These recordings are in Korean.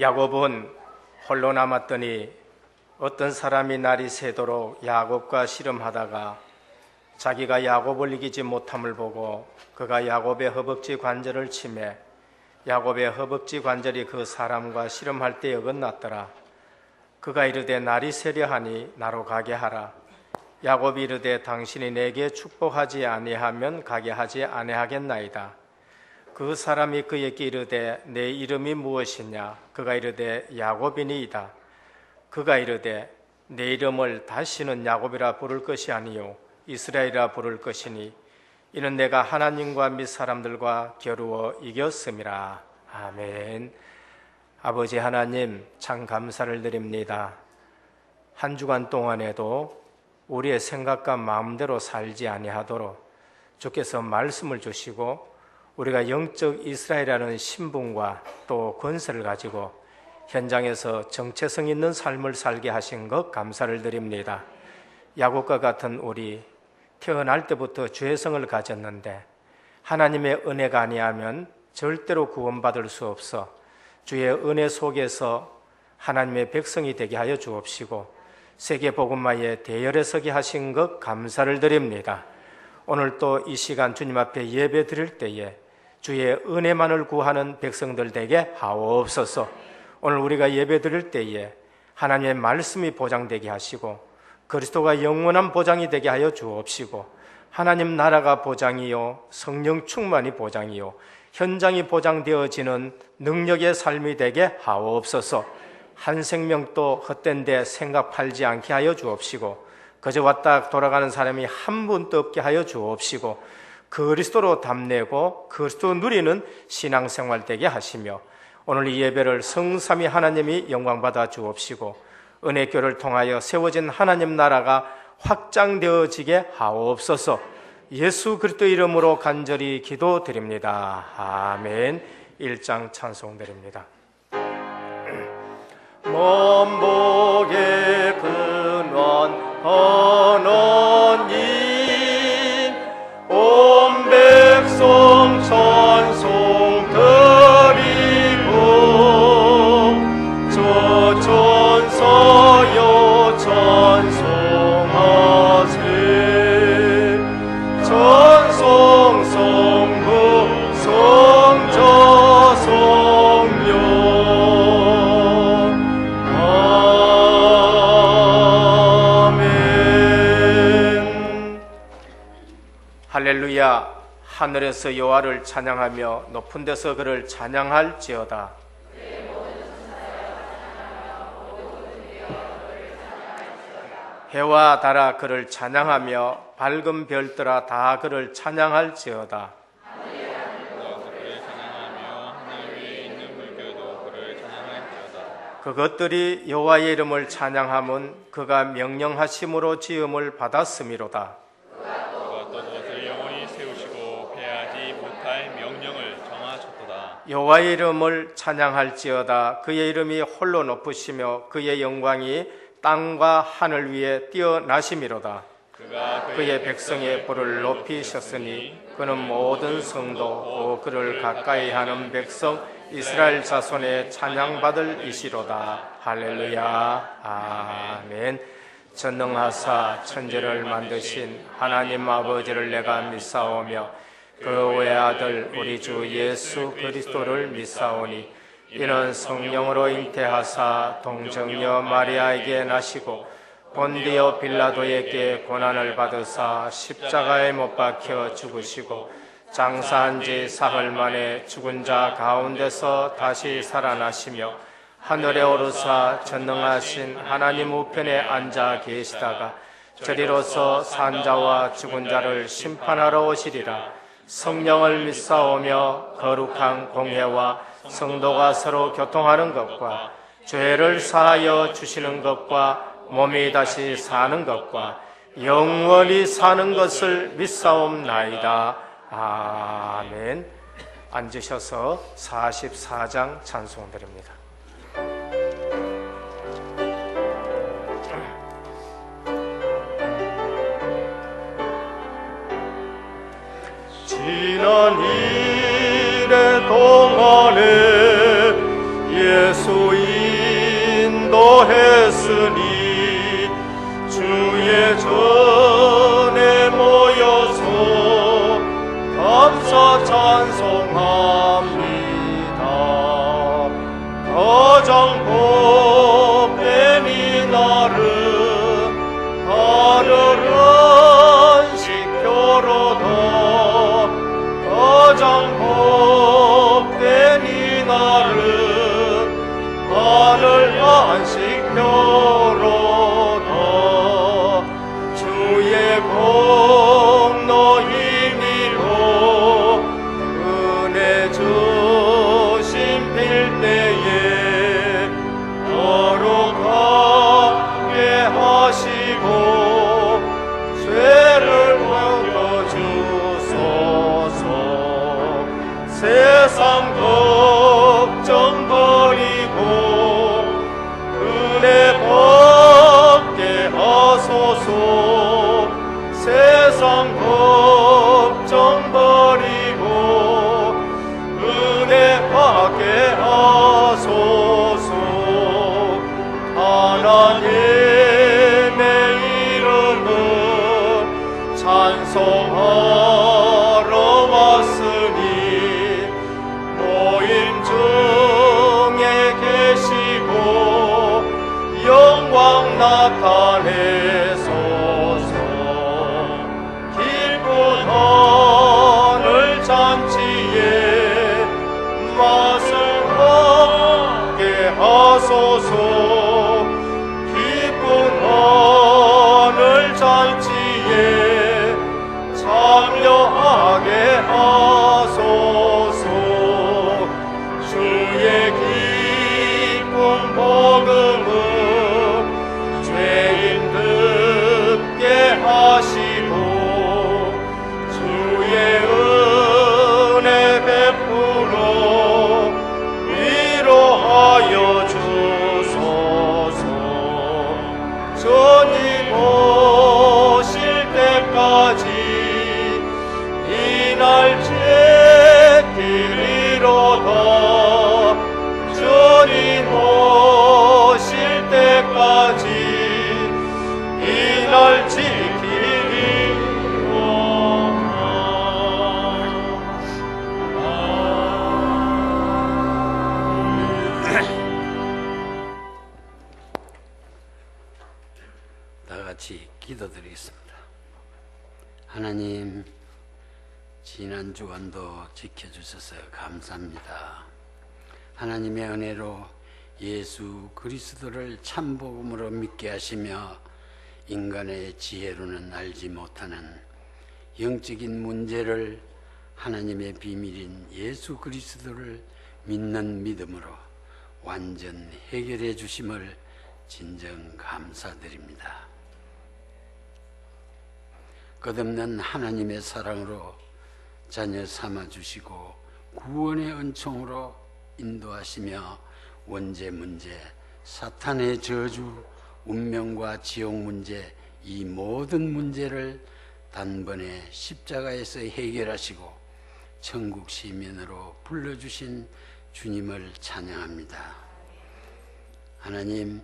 야곱은 홀로 남았더니 어떤 사람이 날이 새도록 야곱과 씨름하다가 자기가 야곱을 이기지 못함을 보고 그가 야곱의 허벅지 관절을 치매 야곱의 허벅지 관절이 그 사람과 씨름할 때 어긋났더라. 그가 이르되 날이 새려하니 나로 가게 하라. 야곱이 이르되 당신이 내게 축복하지 아니하면 가게 하지 아니하겠나이다. 그 사람이 그에게 이르되 내 이름이 무엇이냐? 그가 이르되 야곱이니이다. 그가 이르되 내 이름을 다시는 야곱이라 부를 것이 아니요 이스라엘이라 부를 것이니 이는 내가 하나님과 및 사람들과 겨루어 이겼음이라. 아멘. 아버지 하나님, 참 감사를 드립니다. 한 주간 동안에도 우리의 생각과 마음대로 살지 아니하도록 주께서 말씀을 주시고 우리가 영적 이스라엘이라는 신분과 또 권세를 가지고 현장에서 정체성 있는 삶을 살게 하신 것 감사를 드립니다. 야곱과 같은 우리 태어날 때부터 죄성을 가졌는데 하나님의 은혜가 아니하면 절대로 구원받을 수 없어 주의 은혜 속에서 하나님의 백성이 되게 하여 주옵시고 세계 복음화에 대열에 서게 하신 것 감사를 드립니다. 오늘 또 이 시간 주님 앞에 예배 드릴 때에 주의 은혜만을 구하는 백성들 되게 하옵소서. 오늘 우리가 예배 드릴 때에 하나님의 말씀이 보장되게 하시고 그리스도가 영원한 보장이 되게 하여 주옵시고 하나님 나라가 보장이요 성령 충만이 보장이요 현장이 보장되어지는 능력의 삶이 되게 하옵소서. 한 생명도 헛된 데 생각 팔지 않게 하여 주옵시고 그저 왔다 돌아가는 사람이 한 분도 없게 하여 주옵시고 그리스도로 담내고 그리스도 누리는 신앙생활 되게 하시며 오늘 이 예배를 성삼위 하나님이 영광받아 주옵시고 은혜교를 통하여 세워진 하나님 나라가 확장되어지게 하옵소서. 예수 그리스도 이름으로 간절히 기도드립니다. 아멘. 1장 찬송드립니다. 먼 복의 근원 하나님 온 백성 찬송 드리고 저 천사여 찬송하세 찬송 성부 성자 성령 아멘. 할렐루야. 하늘에서 여호와를 찬양하며 높은 데서 그를 찬양할지어다. 해와 달아 그를 찬양하며 밝은 별들아 다 그를 찬양할지어다. 그것들이 여호와의 이름을 찬양함은 그가 명령하심으로 지음을 받았음이로다. 그가 또 그것을 영원히 세우시고 패하지 못할 명령을 정하셨도다. 여호와의 이름을 찬양할지어다. 그의 이름이 홀로 높으시며 그의 영광이 땅과 하늘 위에 뛰어나심이로다. 그의 백성의 뿔을 높이셨으니 그는 모든 성도 그를 가까이 하는 백성 이스라엘 자손의 찬양받을 이시로다. 할렐루야. 아멘. 전능하사 천지를 만드신 하나님 아버지를 내가 믿사오며 그 외아들 우리 주 예수 그리스도를 믿사오니 이는 성령으로 잉태하사 동정녀 마리아에게 나시고 본디오 빌라도에게 고난을 받으사 십자가에 못 박혀 죽으시고 장사한 지 사흘 만에 죽은 자 가운데서 다시 살아나시며 하늘에 오르사 전능하신 하나님 우편에 앉아 계시다가 저리로서 산 자와 죽은 자를 심판하러 오시리라. 성령을 믿사오며 거룩한 공회와 성도가 서로 교통하는 것과 죄를 사하여 주시는 것과 몸이 다시 사는 것과 영원히 사는 것을 믿사옵나이다. 아멘. 앉으셔서 44장 찬송드립니다. 지난 일의 동안에 예수 찬송하러 왔으니 모임 중에 계시고 영광 나타내소서. 기쁜 하늘 잔치에 맛을 보게 하소서. 기쁜 하늘 잔치에 참여하게 하소서. 주의 기쁜 복음을 죄인 듣게 하시고 주의 은혜 베풀어 위로하여 주소서. 주님 오실 때까지 이날 지키리로다. 주님 오실 때까지 이날 다 같이 기도드리겠습니다. 하나님, 지난 주간도 지켜주셔서 감사합니다. 하나님의 은혜로 예수 그리스도를 참복음으로 믿게 하시며 인간의 지혜로는 알지 못하는 영적인 문제를 하나님의 비밀인 예수 그리스도를 믿는 믿음으로 완전 해결해 주심을 진정 감사드립니다. 끝없는 하나님의 사랑으로 자녀 삼아주시고 구원의 은총으로 인도하시며 원죄 문제, 사탄의 저주, 운명과 지옥 문제, 이 모든 문제를 단번에 십자가에서 해결하시고 천국 시민으로 불러주신 주님을 찬양합니다. 하나님,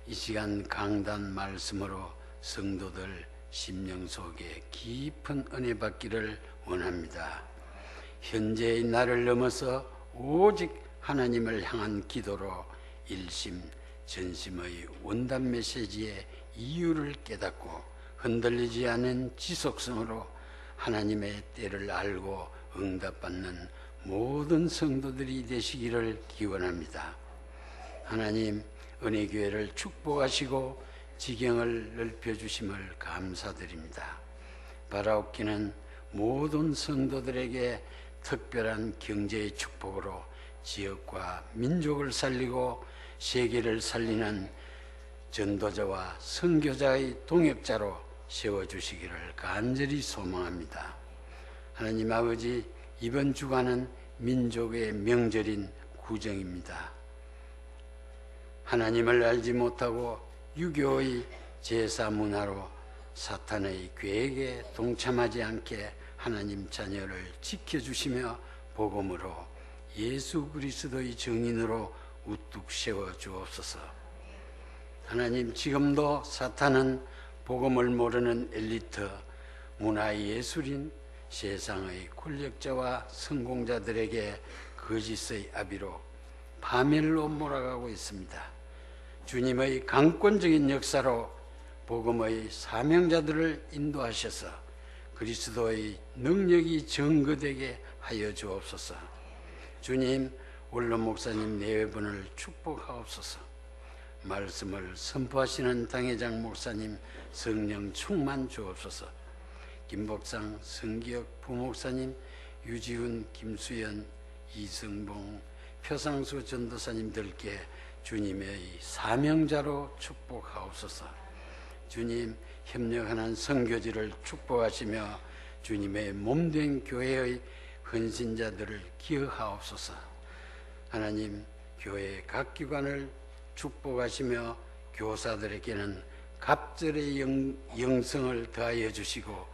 이 시간 강단 말씀으로 성도들 심령 속에 깊은 은혜 받기를 원합니다. 현재의 나를 넘어서 오직 하나님을 향한 기도로 일심 전심의 원단 메시지의 이유를 깨닫고 흔들리지 않은 지속성으로 하나님의 때를 알고 응답받는 모든 성도들이 되시기를 기원합니다. 하나님, 은혜교회를 축복하시고 지경을 넓혀주심을 감사드립니다. 바라옵기는 모든 성도들에게 특별한 경제의 축복으로 지역과 민족을 살리고 세계를 살리는 전도자와 선교자의 동역자로 세워주시기를 간절히 소망합니다. 하나님 아버지, 이번 주간은 민족의 명절인 구정입니다. 하나님을 알지 못하고 유교의 제사 문화로 사탄의 계획에 동참하지 않게 하나님 자녀를 지켜주시며 복음으로 예수 그리스도의 증인으로 우뚝 세워 주옵소서. 하나님, 지금도 사탄은 복음을 모르는 엘리트, 문화예술인, 세상의 권력자와 성공자들에게 거짓의 아비로 파멸로 몰아가고 있습니다. 주님의 강권적인 역사로 복음의 사명자들을 인도하셔서 그리스도의 능력이 증거되게 하여 주옵소서. 주님, 원로 목사님 내외분을 축복하옵소서. 말씀을 선포하시는 당회장 목사님 성령 충만 주옵소서. 김복상, 성기혁 부목사님, 유지훈, 김수연, 이승봉, 표상수 전도사님들께 주님의 사명자로 축복하옵소서. 주님, 협력하는 선교지를 축복하시며 주님의 몸된 교회의 헌신자들을 기억하옵소서. 하나님, 교회 각 기관을 축복하시며 교사들에게는 갑절의 영성을 더하여 주시고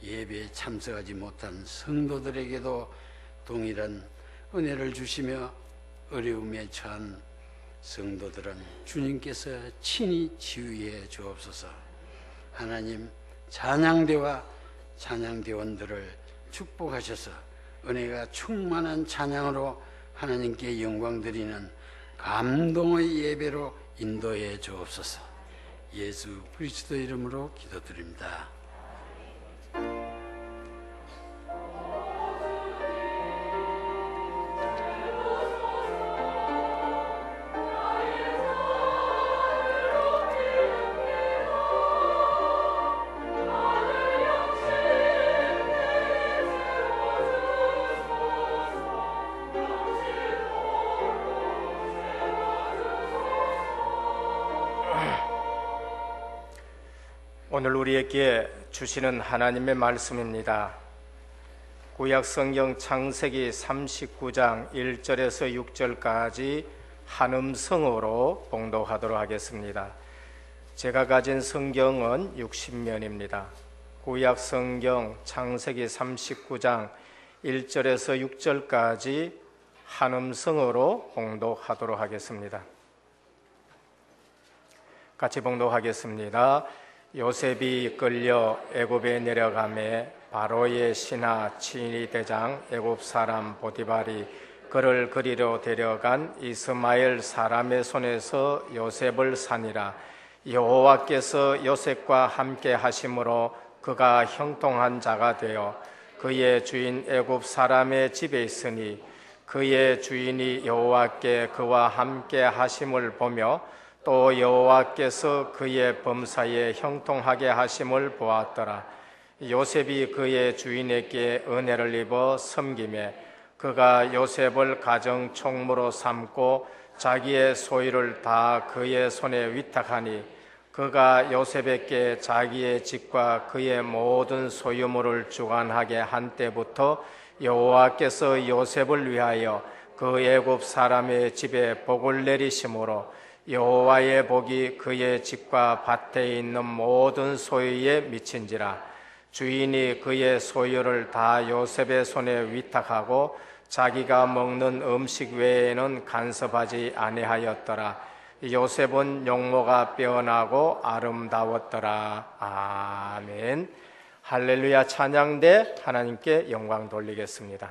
예배에 참석하지 못한 성도들에게도 동일한 은혜를 주시며 어려움에 처한 성도들은 주님께서 친히 치유해 주옵소서. 하나님, 찬양대와 찬양대원들을 축복하셔서 은혜가 충만한 찬양으로 하나님께 영광 드리는 감동의 예배로 인도해 주옵소서. 예수 그리스도 이름으로 기도드립니다. 오늘 우리에게 주시는 하나님의 말씀입니다. 구약 성경 창세기 39장 1절에서 6절까지 한음성으로 봉독하도록 하겠습니다. 제가 가진 성경은 60면입니다. 구약 성경 창세기 39장 1절에서 6절까지 한음성으로 봉독하도록 하겠습니다. 같이 봉독하겠습니다. 요셉이 끌려 애굽에 내려가매 바로의 신하 친위 대장 애굽 사람 보디발이 그를 그리로 데려간 이스마엘 사람의 손에서 요셉을 산이라. 여호와께서 요셉과 함께 하심으로 그가 형통한 자가 되어 그의 주인 애굽 사람의 집에 있으니 그의 주인이 여호와께 그와 함께 하심을 보며 또 여호와께서 그의 범사에 형통하게 하심을 보았더라. 요셉이 그의 주인에게 은혜를 입어 섬기매 그가 요셉을 가정 총무로 삼고 자기의 소유를 다 그의 손에 위탁하니 그가 요셉에게 자기의 집과 그의 모든 소유물을 주관하게 한 때부터 여호와께서 요셉을 위하여 그 애굽 사람의 집에 복을 내리심으로 여호와의 복이 그의 집과 밭에 있는 모든 소유에 미친지라. 주인이 그의 소유를 다 요셉의 손에 위탁하고 자기가 먹는 음식 외에는 간섭하지 아니하였더라. 요셉은 용모가 빼어나고 아름다웠더라. 아멘. 할렐루야. 찬양대 하나님께 영광 돌리겠습니다.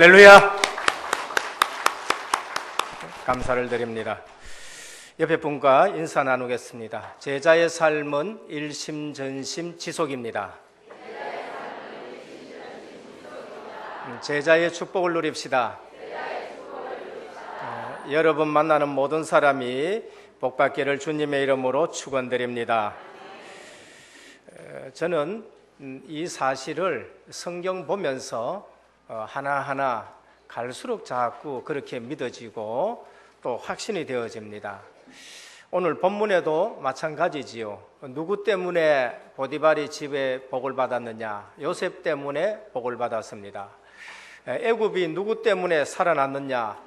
할렐루야! 감사를 드립니다. 옆에 분과 인사 나누겠습니다. 제자의 삶은 일심전심 지속입니다. 제자의 축복을 누립시다. 여러분 만나는 모든 사람이 복받기를 주님의 이름으로 축원드립니다. 저는 이 사실을 성경 보면서 하나하나 갈수록 자꾸 그렇게 믿어지고 또 확신이 되어집니다. 오늘 본문에도 마찬가지지요. 누구 때문에 보디발이 집에 복을 받았느냐? 요셉 때문에 복을 받았습니다. 애굽이 누구 때문에 살아났느냐?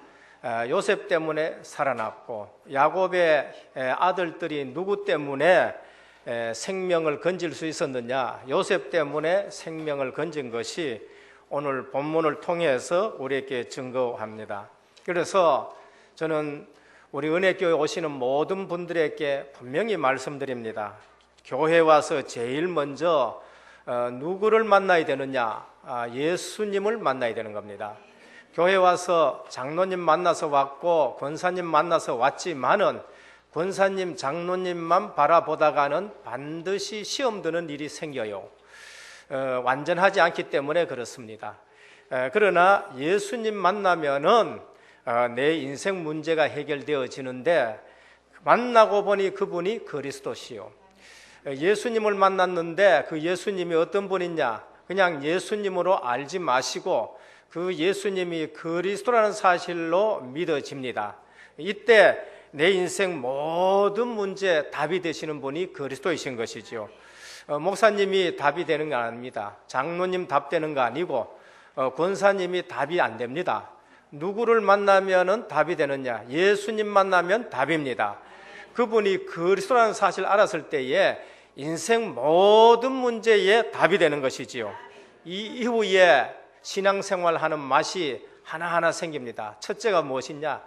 요셉 때문에 살아났고, 야곱의 아들들이 누구 때문에 생명을 건질 수 있었느냐? 요셉 때문에 생명을 건진 것이 오늘 본문을 통해서 우리에게 증거합니다. 그래서 저는 우리 은혜교회 오시는 모든 분들에게 분명히 말씀드립니다. 교회 와서 제일 먼저 누구를 만나야 되느냐? 예수님을 만나야 되는 겁니다. 교회 와서 장로님 만나서 왔고 권사님 만나서 왔지만은 권사님, 장로님만 바라보다가는 반드시 시험 드는 일이 생겨요. 완전하지 않기 때문에 그렇습니다. 그러나 예수님 만나면은 내 인생 문제가 해결되어지는데, 만나고 보니 그분이 그리스도시요. 예수님을 만났는데 그 예수님이 어떤 분이냐? 그냥 예수님으로 알지 마시고 그 예수님이 그리스도라는 사실로 믿어집니다. 이때 내 인생 모든 문제 답이 되시는 분이 그리스도이신 것이죠. 목사님이 답이 되는 거 아닙니다. 장로님 답 되는 거 아니고 권사님이 답이 안 됩니다. 누구를 만나면 답이 되느냐? 예수님 만나면 답입니다. 그분이 그리스도라는 사실을 알았을 때에 인생 모든 문제에 답이 되는 것이지요. 이 이후에 신앙생활하는 맛이 하나하나 생깁니다. 첫째가 무엇이냐?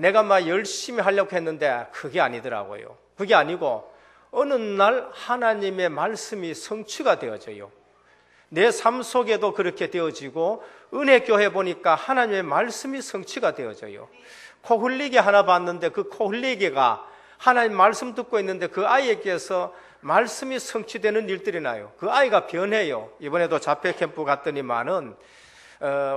내가 막 열심히 하려고 했는데 그게 아니더라고요. 그게 아니고 어느 날 하나님의 말씀이 성취가 되어져요. 내 삶 속에도 그렇게 되어지고, 은혜교회 보니까 하나님의 말씀이 성취가 되어져요. 코 흘리게 하나 봤는데 그 코 흘리게가 하나님 말씀 듣고 있는데 그 아이에게서 말씀이 성취되는 일들이 나요. 그 아이가 변해요. 이번에도 자폐 캠프 갔더니만은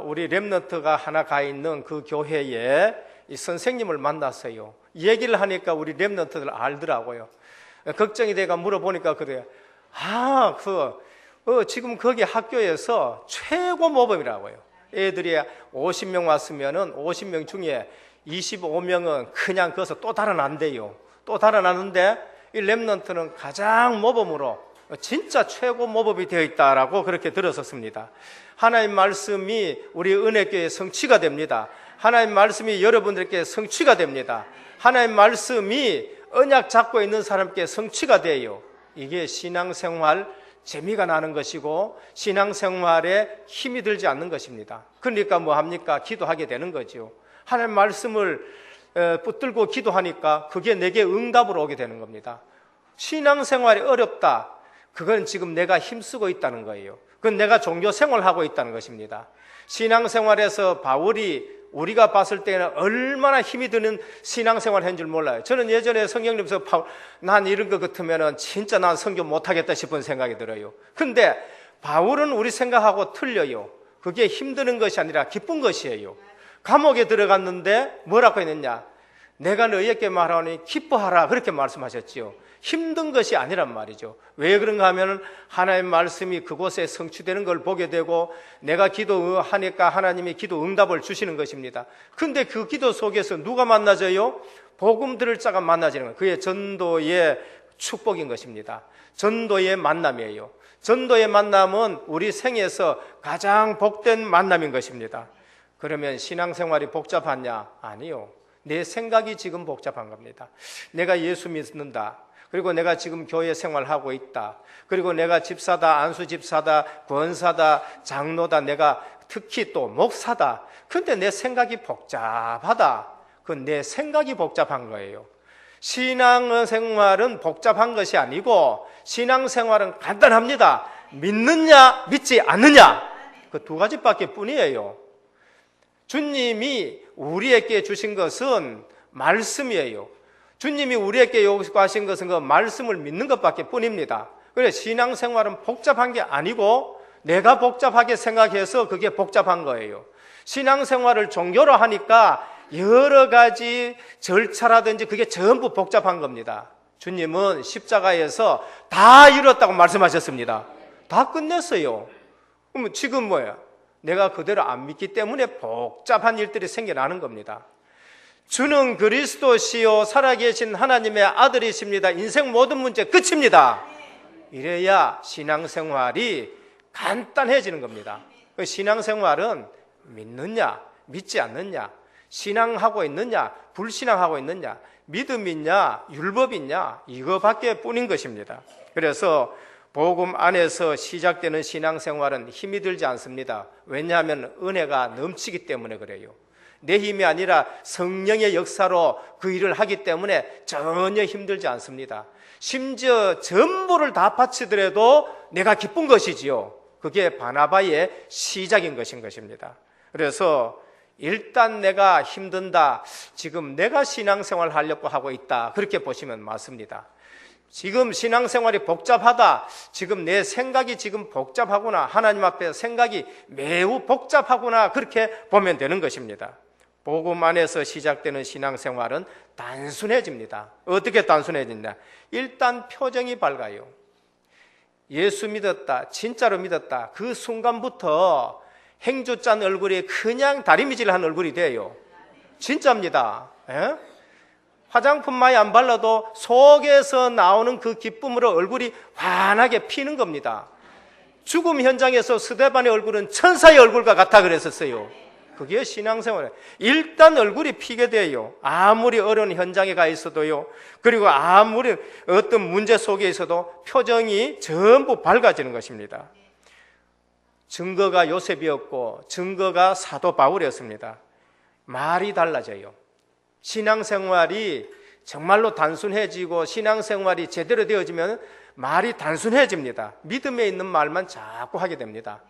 우리 렘넌트가 하나 가 있는 그 교회에 이 선생님을 만났어요. 얘기를 하니까 우리 렘넌트들 알더라고요. 걱정이 돼가 물어보니까 그래요. 지금 거기 학교에서 최고 모범이라고요. 애들이 50명 왔으면은 50명 중에 25명은 그냥 거기서 또 달아난대요. 또 달아나는데 이 렘넌트는 가장 모범으로 진짜 최고 모범이 되어 있다라고 그렇게 들었었습니다. 하나님 말씀이 우리 은혜교회에 성취가 됩니다. 하나님 말씀이 여러분들께 성취가 됩니다. 하나님 말씀이 언약 잡고 있는 사람께 성취가 돼요. 이게 신앙생활 재미가 나는 것이고 신앙생활에 힘이 들지 않는 것입니다. 그러니까 뭐 합니까? 기도하게 되는 거죠. 하나님 말씀을 붙들고 기도하니까 그게 내게 응답으로 오게 되는 겁니다. 신앙생활이 어렵다. 그건 지금 내가 힘쓰고 있다는 거예요. 그건 내가 종교생활하고 있다는 것입니다. 신앙생활에서 바울이 우리가 봤을 때는 얼마나 힘이 드는 신앙생활을 한 줄 몰라요. 저는 예전에 성경님에서 난 이런 것 같으면 진짜 난 성경 못하겠다 싶은 생각이 들어요. 근데 바울은 우리 생각하고 틀려요. 그게 힘드는 것이 아니라 기쁜 것이에요. 감옥에 들어갔는데 뭐라고 했느냐? 내가 너희에게 말하니 기뻐하라, 그렇게 말씀하셨지요. 힘든 것이 아니란 말이죠. 왜 그런가 하면 하나님의 말씀이 그곳에 성취되는 걸 보게 되고 내가 기도하니까 하나님이 기도 응답을 주시는 것입니다. 근데 그 기도 속에서 누가 만나져요? 복음 들을 자가 만나지는 거예요. 그게 전도의 축복인 것입니다. 전도의 만남이에요. 전도의 만남은 우리 생에서 가장 복된 만남인 것입니다. 그러면 신앙생활이 복잡하냐? 아니요. 내 생각이 지금 복잡한 겁니다. 내가 예수 믿는다. 그리고 내가 지금 교회 생활하고 있다. 그리고 내가 집사다, 안수집사다, 권사다, 장로다, 내가 특히 또 목사다. 근데 내 생각이 복잡하다. 그건 내 생각이 복잡한 거예요. 신앙생활은 복잡한 것이 아니고 신앙생활은 간단합니다. 믿느냐, 믿지 않느냐. 그 두 가지밖에 뿐이에요. 주님이 우리에게 주신 것은 말씀이에요. 주님이 우리에게 요구하신 것은 그 말씀을 믿는 것밖에 뿐입니다. 그래서 신앙생활은 복잡한 게 아니고 내가 복잡하게 생각해서 그게 복잡한 거예요. 신앙생활을 종교로 하니까 여러 가지 절차라든지 그게 전부 복잡한 겁니다. 주님은 십자가에서 다 이뤘다고 말씀하셨습니다. 다 끝냈어요. 그럼 지금 뭐야? 내가 그대로 안 믿기 때문에 복잡한 일들이 생겨나는 겁니다. 주는 그리스도시요 살아계신 하나님의 아들이십니다. 인생 모든 문제 끝입니다. 이래야 신앙생활이 간단해지는 겁니다. 그 신앙생활은 믿느냐 믿지 않느냐, 신앙하고 있느냐 불신앙하고 있느냐, 믿음 있냐 율법 있냐, 이거밖에 뿐인 것입니다. 그래서 복음 안에서 시작되는 신앙생활은 힘이 들지 않습니다. 왜냐하면 은혜가 넘치기 때문에 그래요. 내 힘이 아니라 성령의 역사로 그 일을 하기 때문에 전혀 힘들지 않습니다. 심지어 전부를 다 바치더라도 내가 기쁜 것이지요. 그게 바나바의 시작인 것입니다. 그래서 일단 내가 힘든다, 지금 내가 신앙생활 하려고 하고 있다, 그렇게 보시면 맞습니다. 지금 신앙생활이 복잡하다, 지금 내 생각이 지금 복잡하구나, 하나님 앞에 생각이 매우 복잡하구나, 그렇게 보면 되는 것입니다. 복음 안에서 시작되는 신앙생활은 단순해집니다. 어떻게 단순해지냐? 일단 표정이 밝아요. 예수 믿었다, 진짜로 믿었다, 그 순간부터 행주 짠 얼굴이 그냥 다리미질한 얼굴이 돼요. 진짜입니다. 에? 화장품 많이 안 발라도 속에서 나오는 그 기쁨으로 얼굴이 환하게 피는 겁니다. 죽음 현장에서 스데반의 얼굴은 천사의 얼굴과 같아 그랬었어요. 그게 신앙생활이에요. 일단 얼굴이 피게 돼요. 아무리 어려운 현장에 가 있어도요. 그리고 아무리 어떤 문제 속에 있어도 표정이 전부 밝아지는 것입니다. 증거가 요셉이었고 증거가 사도 바울이었습니다. 말이 달라져요. 신앙생활이 정말로 단순해지고 신앙생활이 제대로 되어지면 말이 단순해집니다. 믿음에 있는 말만 자꾸 하게 됩니다.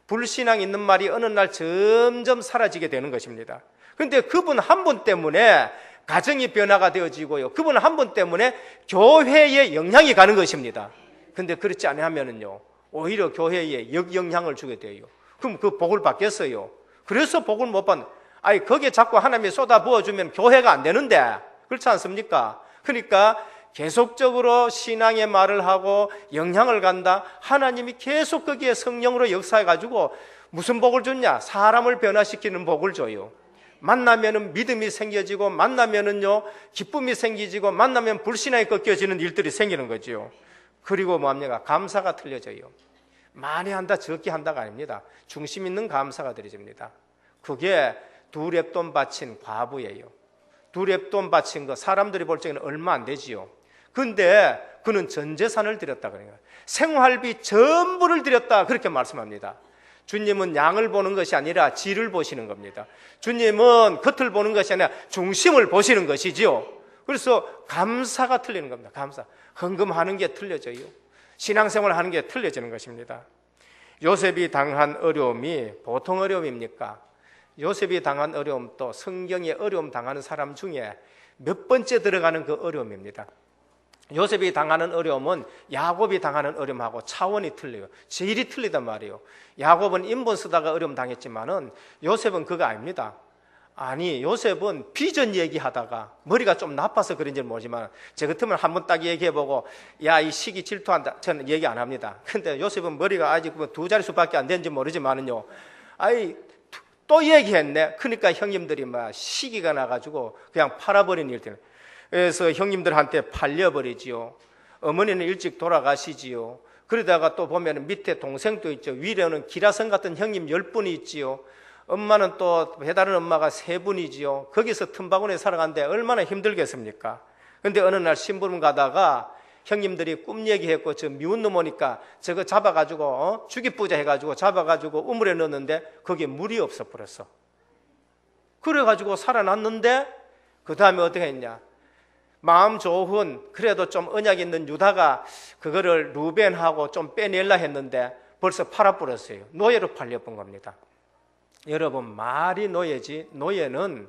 불신앙 있는 말이 어느 날 점점 사라지게 되는 것입니다. 그런데 그분 한 분 때문에 가정이 변화가 되어지고요. 그분 한 분 때문에 교회에 영향이 가는 것입니다. 그런데 그렇지 않으면요, 오히려 교회에 역영향을 주게 돼요. 그럼 그 복을 받겠어요? 그래서 복을 못 받는, 아니 거기에 자꾸 하나님이 쏟아 부어주면 교회가 안 되는데, 그렇지 않습니까? 그러니까 계속적으로 신앙의 말을 하고 영향을 간다. 하나님이 계속 거기에 성령으로 역사해가지고 무슨 복을 줬냐? 사람을 변화시키는 복을 줘요. 만나면은 믿음이 생겨지고, 만나면은요 기쁨이 생기지고, 만나면 불신앙이 꺾여지는 일들이 생기는 거죠. 그리고 뭡니까? 감사가 틀려져요. 많이 한다 적게 한다가 아닙니다. 중심 있는 감사가 드려집니다. 그게 두 렙돈 바친 과부예요. 두 렙돈 바친 거 사람들이 볼 적에는 얼마 안 되지요. 근데 그는 전 재산을 드렸다 그래요. 생활비 전부를 드렸다, 그렇게 말씀합니다. 주님은 양을 보는 것이 아니라 질을 보시는 겁니다. 주님은 겉을 보는 것이 아니라 중심을 보시는 것이지요. 그래서 감사가 틀리는 겁니다. 감사. 헌금하는 게 틀려져요. 신앙생활 하는 게 틀려지는 것입니다. 요셉이 당한 어려움이 보통 어려움입니까? 요셉이 당한 어려움도 성경에 어려움 당하는 사람 중에 몇 번째 들어가는 그 어려움입니다. 요셉이 당하는 어려움은 야곱이 당하는 어려움하고 차원이 틀려요. 질이 틀리단 말이에요. 야곱은 인본 쓰다가 어려움 당했지만은 요셉은 그거 아닙니다. 아니, 요셉은 비전 얘기하다가 머리가 좀 나빠서 그런지 모르지만 제 같으면 한번 딱 얘기해보고 야, 이 시기 질투한다, 저는 얘기 안 합니다. 근데 요셉은 머리가 아직 두 자릿수밖에 안 되는지 모르지만은요, 아이 또 얘기했네. 그러니까 형님들이 막 시기가 나가지고 그냥 팔아버린 일들. 그래서 형님들한테 팔려버리지요. 어머니는 일찍 돌아가시지요. 그러다가 또 보면 밑에 동생도 있죠. 위로는 기라성 같은 형님 10분이 있지요. 엄마는 또 배다른 엄마가 3분이지요. 거기서 틈바구니에 살아가는데 얼마나 힘들겠습니까? 그런데 어느 날 심부름 가다가 형님들이 꿈 얘기했고 저 미운 놈 오니까 저거 잡아가지고 죽이뿌자 해가지고 잡아가지고 우물에 넣었는데 거기에 물이 없어 버렸어. 그래가지고 살아났는데 그 다음에 어떻게 했냐? 마음 좋은 그래도 좀 언약 있는 유다가 그거를 루벤하고 좀 빼내려 했는데 벌써 팔아버렸어요. 노예로 팔려본 겁니다. 여러분, 말이 노예지 노예는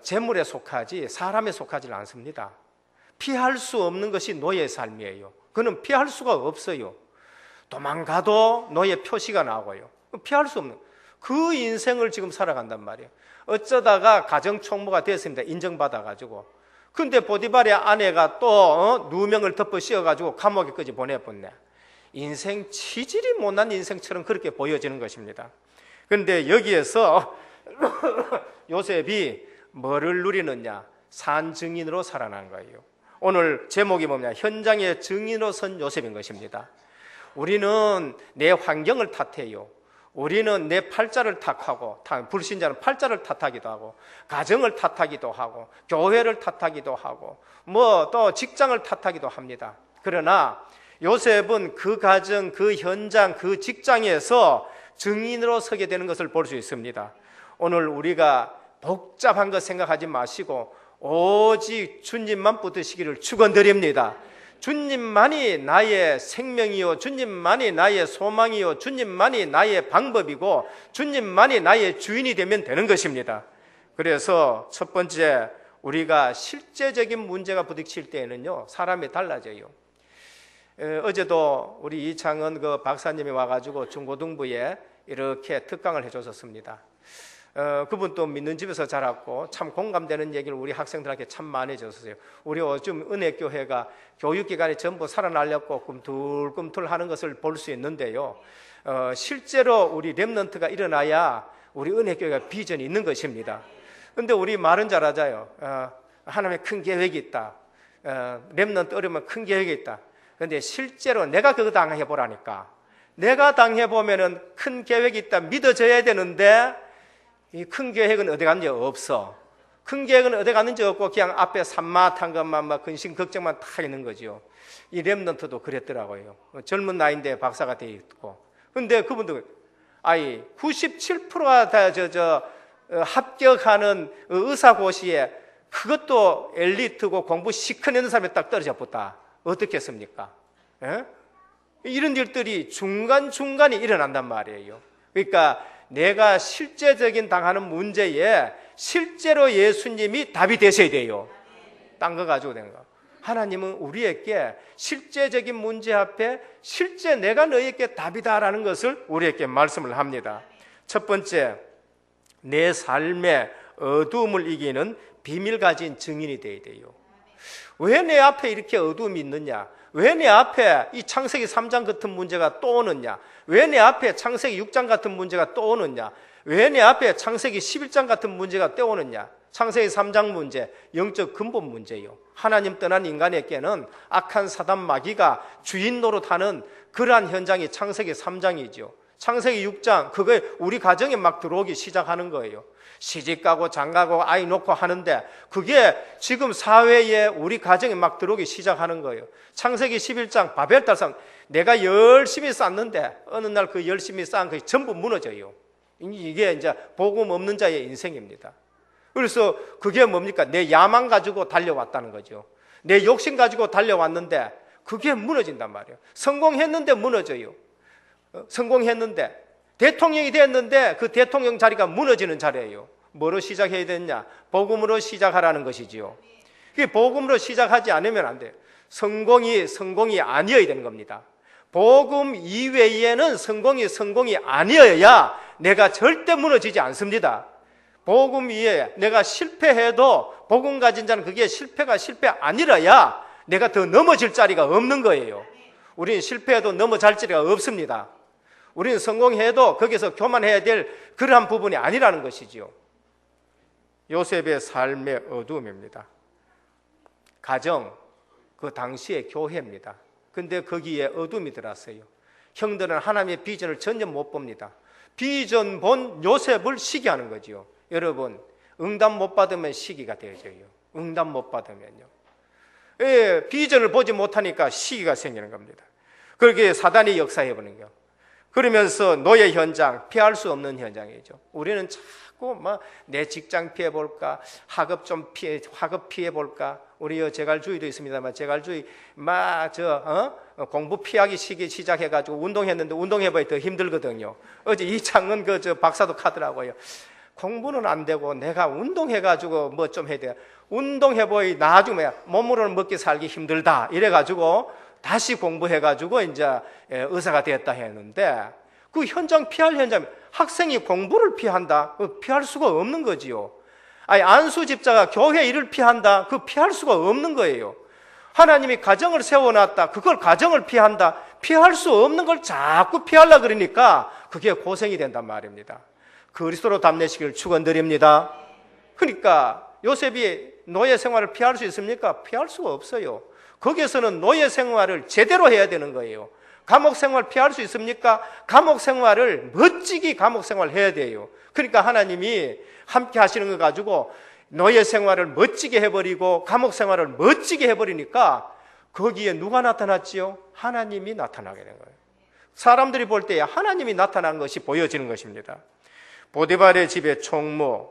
재물에 속하지 사람에 속하지 않습니다. 피할 수 없는 것이 노예의 삶이에요. 그는 피할 수가 없어요. 도망가도 노예 표시가 나오고요. 피할 수 없는 그 인생을 지금 살아간단 말이에요. 어쩌다가 가정총무가 됐습니다. 인정받아가지고. 근데 보디발의 아내가 또 누명을 덮어 씌워가지고 감옥에까지 보내버렸네. 인생 치질이 못난 인생처럼 그렇게 보여지는 것입니다. 그런데 여기에서 요셉이 뭐를 누리느냐? 산 증인으로 살아난 거예요. 오늘 제목이 뭐냐? 현장의 증인으로 선 요셉인 것입니다. 우리는 내 환경을 탓해요. 우리는 내 팔자를 탓하고, 불신자는 팔자를 탓하기도 하고, 가정을 탓하기도 하고, 교회를 탓하기도 하고, 뭐 또 직장을 탓하기도 합니다. 그러나 요셉은 그 가정, 그 현장, 그 직장에서 증인으로 서게 되는 것을 볼 수 있습니다. 오늘 우리가 복잡한 것 생각하지 마시고 오직 주님만 붙드시기를 축원드립니다. 주님만이 나의 생명이요, 주님만이 나의 소망이요, 주님만이 나의 방법이고 주님만이 나의 주인이 되면 되는 것입니다. 그래서 첫 번째, 우리가 실제적인 문제가 부딪힐 때에는요, 사람이 달라져요. 어제도 우리 이창은 그 박사님이 와가지고 중고등부에 이렇게 특강을 해줬었습니다. 그분도 믿는 집에서 자랐고 참 공감되는 얘기를 우리 학생들한테 참 많이 해줬어요. 우리 요즘 은혜교회가 교육기관이 전부 살아날렸고 꿈틀꿈틀 하는 것을 볼 수 있는데요, 실제로 우리 렘넌트가 일어나야 우리 은혜교회가 비전이 있는 것입니다. 그런데 우리 말은 잘하자요. 하나님의 큰 계획이 있다. 렘넌트 어려우면 큰 계획이 있다. 그런데 실제로 내가 그거 당해보라니까. 내가 당해보면은 큰 계획이 있다 믿어져야 되는데 이 큰 계획은 어디 갔는지 없어. 큰 계획은 어디 갔는지 없고 그냥 앞에 산마탄 것만 막 근심 걱정만 다 있는 거죠. 이 렘넌트도 그랬더라고요. 젊은 나이인데 박사가 돼 있고. 근데 그분도 97%가 다 합격하는 의사고시에 그것도 엘리트고 공부 시커내는 사람이 딱 떨어져 붙다. 어떻겠습니까? 예? 이런 일들이 중간중간에 일어난단 말이에요. 그러니까 내가 실제적인 당하는 문제에 실제로 예수님이 답이 되셔야 돼요. 딴 거 가지고 된 거. 하나님은 우리에게 실제적인 문제 앞에 실제 내가 너희에게 답이다라는 것을 우리에게 말씀을 합니다. 첫 번째, 내 삶의 어두움을 이기는 비밀 가진 증인이 되어야 돼요. 왜 내 앞에 이렇게 어두움이 있느냐? 왜 내 앞에 이 창세기 3장 같은 문제가 또 오느냐? 왜 내 앞에 창세기 6장 같은 문제가 또 오느냐? 왜 내 앞에 창세기 11장 같은 문제가 또 오느냐? 창세기 3장 문제, 영적 근본 문제예요. 하나님 떠난 인간에게는 악한 사단 마귀가 주인 노릇하는 그러한 현장이 창세기 3장이죠. 창세기 6장, 그게 우리 가정에 막 들어오기 시작하는 거예요. 시집가고 장가고 아이 놓고 하는데 그게 지금 사회에 우리 가정에 막 들어오기 시작하는 거예요. 창세기 11장 바벨탑상 내가 열심히 쌓는데 어느 날 그 열심히 쌓은 것이 전부 무너져요. 이게 이제 복음 없는 자의 인생입니다. 그래서 그게 뭡니까? 내 야망 가지고 달려왔다는 거죠. 내 욕심 가지고 달려왔는데 그게 무너진단 말이에요. 성공했는데 무너져요. 성공했는데 대통령이 됐는데 그 대통령 자리가 무너지는 자리예요. 뭐로 시작해야 되느냐? 복음으로 시작하라는 것이지요. 그게 복음으로 시작하지 않으면 안 돼요. 성공이 아니어야 되는 겁니다. 복음 이외에는 성공이 아니어야 내가 절대 무너지지 않습니다. 복음 위에 내가 실패해도 복음 가진 자는 그게 실패가 실패 아니라야 내가 더 넘어질 자리가 없는 거예요. 우리는 실패해도 넘어질 자리가 없습니다. 우리는 성공해도 거기서 교만해야 될 그러한 부분이 아니라는 것이지요. 요셉의 삶의 어두움입니다. 가정, 그 당시의 교회입니다. 근데 거기에 어둠이 들었어요. 형들은 하나님의 비전을 전혀 못 봅니다. 비전 본 요셉을 시기하는 거지요. 여러분, 응답 못 받으면 시기가 되어져요. 응답 못 받으면요. 비전을 보지 못하니까 시기가 생기는 겁니다. 그렇게 사단이 역사해버리는 거예요. 그러면서 노예 현장, 피할 수 없는 현장이죠. 우리는 자꾸 자꾸 뭐 내 직장 피해 볼까, 학업 피해 볼까. 우리 제갈주의도 있습니다만 제갈주의 공부 피하기 시작해가지고 운동했는데 운동해봐야 더 힘들거든요. 어제 이창은 저 박사도 카더라고요. 공부는 안 되고 내가 운동해가지고 뭐 좀 해야 돼. 운동해보이 나중에 몸으로는 먹기 살기 힘들다. 이래가지고 다시 공부해가지고 이제 의사가 되었다 했는데 그 현장 피할 현장, 학생이 공부를 피한다? 피할 수가 없는 거지요. 아니, 안수 집사가 교회 일을 피한다? 그 피할 수가 없는 거예요. 하나님이 가정을 세워놨다. 그걸 가정을 피한다? 피할 수 없는 걸 자꾸 피하려고 그러니까 그게 고생이 된단 말입니다. 그리스도로 담내시기를 축원드립니다. 그러니까 요셉이 노예 생활을 피할 수 있습니까? 피할 수가 없어요. 거기에서는 노예 생활을 제대로 해야 되는 거예요. 감옥 생활 피할 수 있습니까? 감옥 생활을 멋지게 감옥 생활 해야 돼요. 그러니까 하나님이 함께 하시는 거 가지고 노예 생활을 멋지게 해버리고 감옥 생활을 멋지게 해버리니까 거기에 누가 나타났지요? 하나님이 나타나게 된 거예요. 사람들이 볼 때 하나님이 나타난 것이 보여지는 것입니다. 보디발의 집에 총무,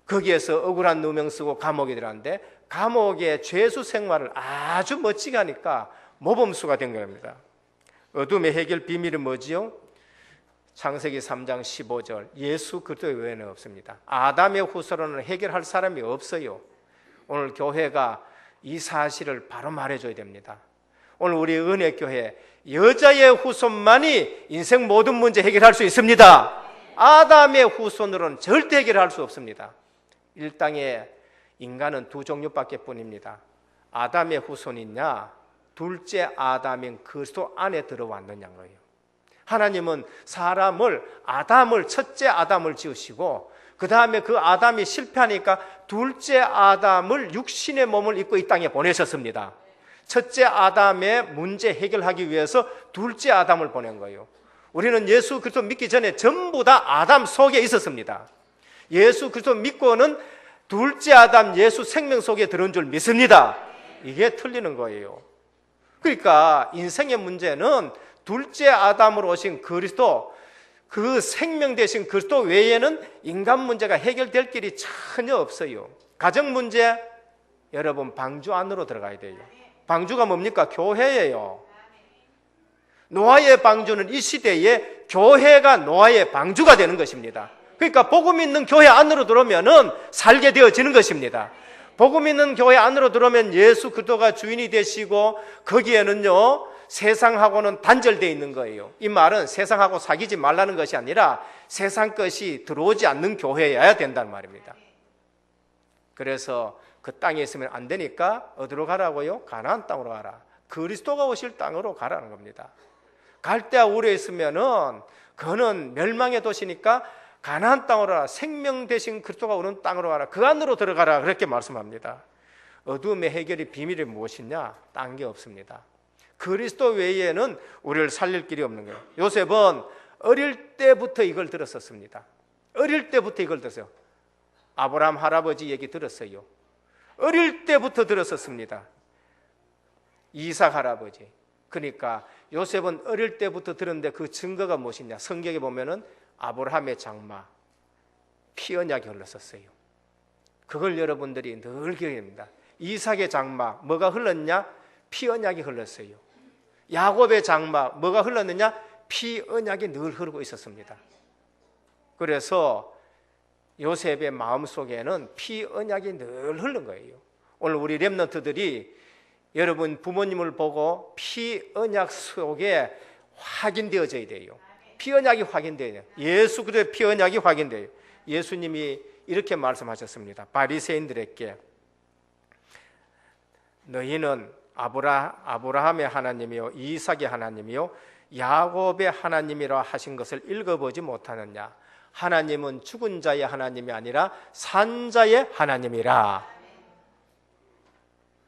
거기에서 억울한 누명 쓰고 감옥에 들어갔는데 감옥의 죄수 생활을 아주 멋지게 하니까 모범수가 된 겁니다. 어둠의 해결 비밀은 뭐지요? 창세기 3장 15절, 예수 그리스도 외에는 없습니다. 아담의 후손으로는 해결할 사람이 없어요. 오늘 교회가 이 사실을 바로 말해줘야 됩니다. 오늘 우리 은혜교회 여자의 후손만이 인생 모든 문제 해결할 수 있습니다. 아담의 후손으로는 절대 해결할 수 없습니다. 이 땅에 인간은 두 종류밖에 뿐입니다. 아담의 후손이냐, 둘째 아담인 그리스도 안에 들어왔느냐는 거예요. 하나님은 아담을 첫째 아담을 지으시고 그 다음에 그 아담이 실패하니까 둘째 아담을 육신의 몸을 입고 이 땅에 보내셨습니다. 첫째 아담의 문제 해결하기 위해서 둘째 아담을 보낸 거예요. 우리는 예수 그리스도 믿기 전에 전부 다 아담 속에 있었습니다. 예수 그리스도 믿고는 둘째 아담 예수 생명 속에 들어온 줄 믿습니다. 이게 틀리는 거예요. 그러니까 인생의 문제는 둘째 아담으로 오신 그리스도, 그 생명 되신 그리스도 외에는 인간 문제가 해결될 길이 전혀 없어요. 가정 문제, 여러분 방주 안으로 들어가야 돼요. 방주가 뭡니까? 교회예요. 노아의 방주는 이 시대에 교회가 노아의 방주가 되는 것입니다. 그러니까 복음 있는 교회 안으로 들어오면은 살게 되어지는 것입니다. 복음 있는 교회 안으로 들어오면 예수 그리스도가 주인이 되시고 거기에는요 세상하고는 단절되어 있는 거예요. 이 말은 세상하고 사귀지 말라는 것이 아니라 세상 것이 들어오지 않는 교회여야 된다는 말입니다. 그래서 그 땅에 있으면 안 되니까 어디로 가라고요? 가나안 땅으로 가라. 그리스도가 오실 땅으로 가라는 겁니다. 갈대아 우르에 있으면은 그는 멸망의 도시니까 가나안 땅으로 가라. 생명 되신 그리스도가 오는 땅으로 가라. 그 안으로 들어가라. 그렇게 말씀합니다. 어둠의 해결의 비밀이 무엇이냐? 딴 게 없습니다. 그리스도 외에는 우리를 살릴 길이 없는 거예요. 요셉은 어릴 때부터 이걸 들었었습니다. 어릴 때부터 이걸 들었어요. 아브라함 할아버지 얘기 들었어요. 어릴 때부터 들었었습니다. 이삭 할아버지. 그러니까 요셉은 어릴 때부터 들었는데 그 증거가 무엇이냐? 성경에 보면은 아브라함의 장마, 피 언약이 흘렀었어요. 그걸 여러분들이 늘 기억해야 됩니다. 이삭의 장마, 뭐가 흘렀냐? 피 언약이 흘렀어요. 야곱의 장마, 뭐가 흘렀느냐? 피 언약이 늘 흐르고 있었습니다. 그래서 요셉의 마음속에는 피 언약이 늘 흐른 거예요. 오늘 우리 렘넌트들이 여러분 부모님을 보고 피 언약 속에 확인되어져야 돼요. 피 언약이 확인돼야 돼요. 예수 그리스도의 피 언약이 확인돼요. 예수님이 이렇게 말씀하셨습니다. 바리새인들에게 너희는 아브라함의 하나님이요 이삭의 하나님이요 야곱의 하나님이라 하신 것을 읽어보지 못하느냐? 하나님은 죽은 자의 하나님이 아니라 산 자의 하나님이라.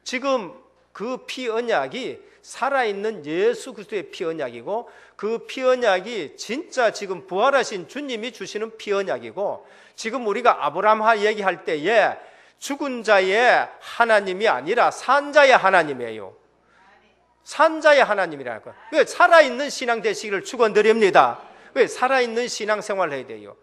지금 그 피 언약이 살아있는 예수 그리스도의 피 언약이고 그 피 언약이 진짜 지금 부활하신 주님이 주시는 피 언약이고 지금 우리가 아브라함 얘기할 때에 죽은 자의 하나님이 아니라 산 자의 하나님이에요. 산 자의 하나님이라는 거예요. 왜? 살아있는 신앙 되시기를 축원드립니다. 왜? 살아있는 신앙 생활을 해야 돼요.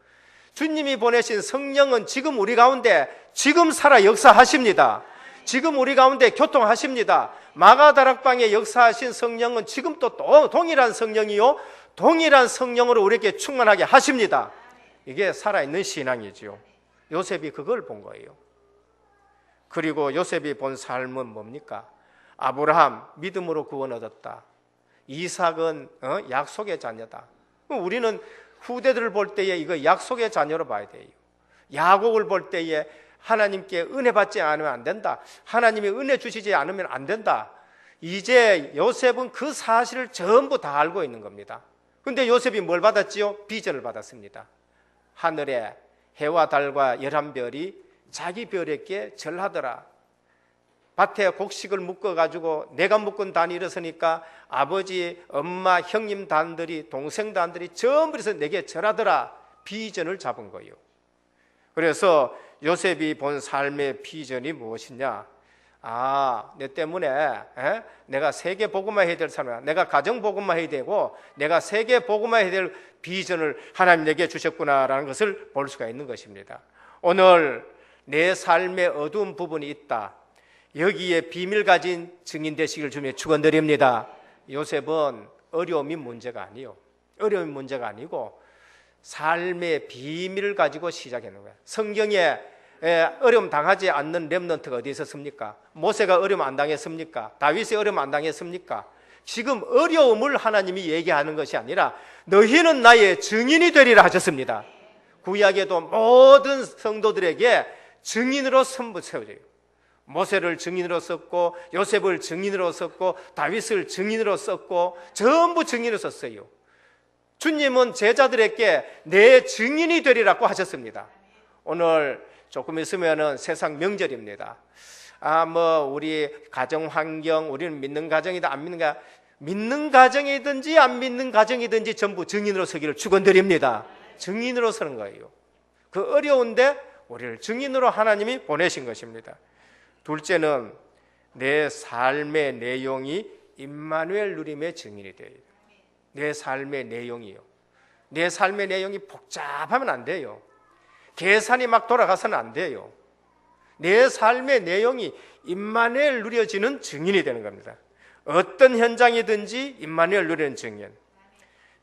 주님이 보내신 성령은 지금 우리 가운데 지금 살아 역사하십니다. 지금 우리 가운데 교통하십니다. 마가다락방에 역사하신 성령은 지금 또 동일한 성령이요, 동일한 성령으로 우리에게 충만하게 하십니다. 이게 살아있는 신앙이지요. 요셉이 그걸 본 거예요. 그리고 요셉이 본 삶은 뭡니까? 아브라함 믿음으로 구원 얻었다. 이삭은 약속의 자녀다. 우리는 후대들을 볼 때에 이거 약속의 자녀로 봐야 돼요. 야곱을 볼 때에 하나님께 은혜 받지 않으면 안 된다. 하나님이 은혜 주시지 않으면 안 된다. 이제 요셉은 그 사실을 전부 다 알고 있는 겁니다. 그런데 요셉이 뭘 받았지요? 비전을 받았습니다. 하늘에 해와 달과 11별이 자기 별에게 절하더라. 밭에 곡식을 묶어가지고 내가 묶은 단이 일어서니까 아버지, 엄마, 형님 단들이, 동생 단들이 전부 해서 내게 절하더라. 비전을 잡은 거예요. 그래서 요셉이 본 삶의 비전이 무엇이냐? 내 때문에 내가 세계 복음만 해야 될 사람이야. 내가 가정 복음만 해야 되고 내가 세계 복음만 해야 될 비전을 하나님 내게 주셨구나라는 것을 볼 수가 있는 것입니다. 오늘 내 삶의 어두운 부분이 있다. 여기에 비밀 가진 증인 되시길 주님의 축원드립니다. 요셉은 어려움이 문제가 아니요. 어려움이 문제가 아니고 삶의 비밀을 가지고 시작하는 거예요. 성경에 어려움 당하지 않는 렘넌트가 어디 있었습니까? 모세가 어려움 안 당했습니까? 다윗이 어려움 안 당했습니까? 지금 어려움을 하나님이 얘기하는 것이 아니라 너희는 나의 증인이 되리라 하셨습니다. 구약에도 모든 성도들에게 증인으로 선부 세워져요. 모세를 증인으로 썼고 요셉을 증인으로 썼고 다윗을 증인으로 썼고 전부 증인으로 썼어요. 주님은 제자들에게 내 증인이 되리라고 하셨습니다. 오늘 조금 있으면은 세상 명절입니다. 우리 가정 환경, 우리는 믿는 가정이다, 안 믿는 가정이든지 안 믿는 가정이든지 전부 증인으로 서기를 축원드립니다. 증인으로 서는 거예요. 그 어려운데 우리를 증인으로 하나님이 보내신 것입니다. 둘째는 내 삶의 내용이 임마누엘 누림의 증인이 돼요. 내 삶의 내용이요. 내 삶의 내용이 복잡하면 안 돼요. 계산이 막 돌아가서는 안 돼요. 내 삶의 내용이 임마누엘 누려지는 증인이 되는 겁니다. 어떤 현장이든지 임마누엘 누리는 증인.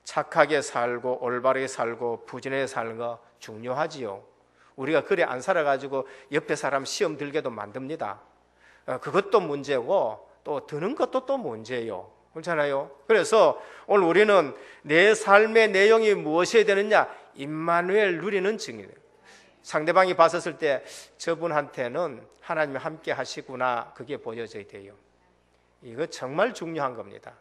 착하게 살고 올바르게 살고 부지런하게 사는 거 중요하지요. 우리가 그래 안 살아가지고 옆에 사람 시험 들게도 만듭니다. 그것도 문제고 또 드는 것도 또 문제예요. 그렇잖아요. 그래서 오늘 우리는 내 삶의 내용이 무엇이어야 되느냐? 임마누엘 누리는 증인이에요. 상대방이 봤었을 때 저분한테는 하나님이 함께 하시구나, 그게 보여져야 돼요. 이거 정말 중요한 겁니다.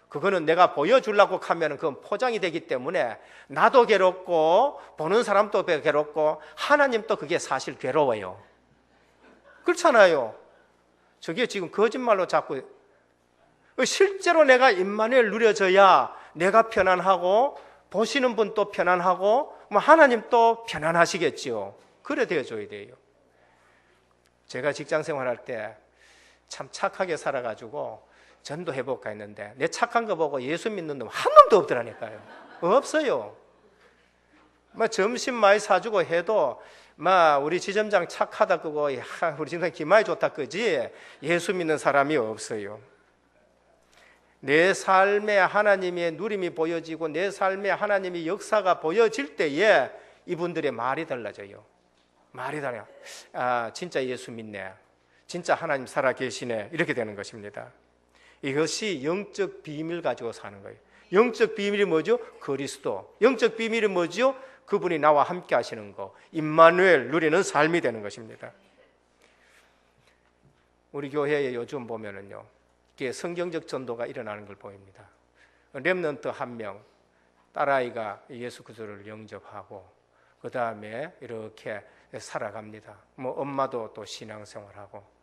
그거는 내가 보여주려고 하면 그건 포장이 되기 때문에 나도 괴롭고 보는 사람도 괴롭고 하나님도 그게 사실 괴로워요. 그렇잖아요. 저게 지금 거짓말로 자꾸, 실제로 내가 임마누엘 누려져야 내가 편안하고 보시는 분도 편안하고 하나님도 편안하시겠지요. 그래 되어줘야 돼요. 제가 직장 생활할 때 참 착하게 살아가지고 전도해볼까 했는데 내 착한 거 보고 예수 믿는 놈 한 놈도 없더라니까요. 없어요. 점심 많이 사주고 해도 우리 지점장 착하다 그거 우리 지점장 기마이 좋다 그지 예수 믿는 사람이 없어요. 내 삶에 하나님의 누림이 보여지고 내 삶에 하나님의 역사가 보여질 때에 이분들의 말이 달라져요. 말이 달라요. 진짜 예수 믿네. 진짜 하나님 살아계시네. 이렇게 되는 것입니다. 이것이 영적 비밀 가지고 사는 거예요. 영적 비밀이 뭐죠? 그리스도. 영적 비밀이 뭐죠? 그분이 나와 함께 하시는 거. 임마누엘 누리는 삶이 되는 것입니다. 우리 교회에 요즘 보면은요, 이게 성경적 전도가 일어나는 걸 보입니다. 렘넌트 한 명, 딸아이가 예수 그리스도를 영접하고 그 다음에 이렇게 살아갑니다. 엄마도 또 신앙생활하고.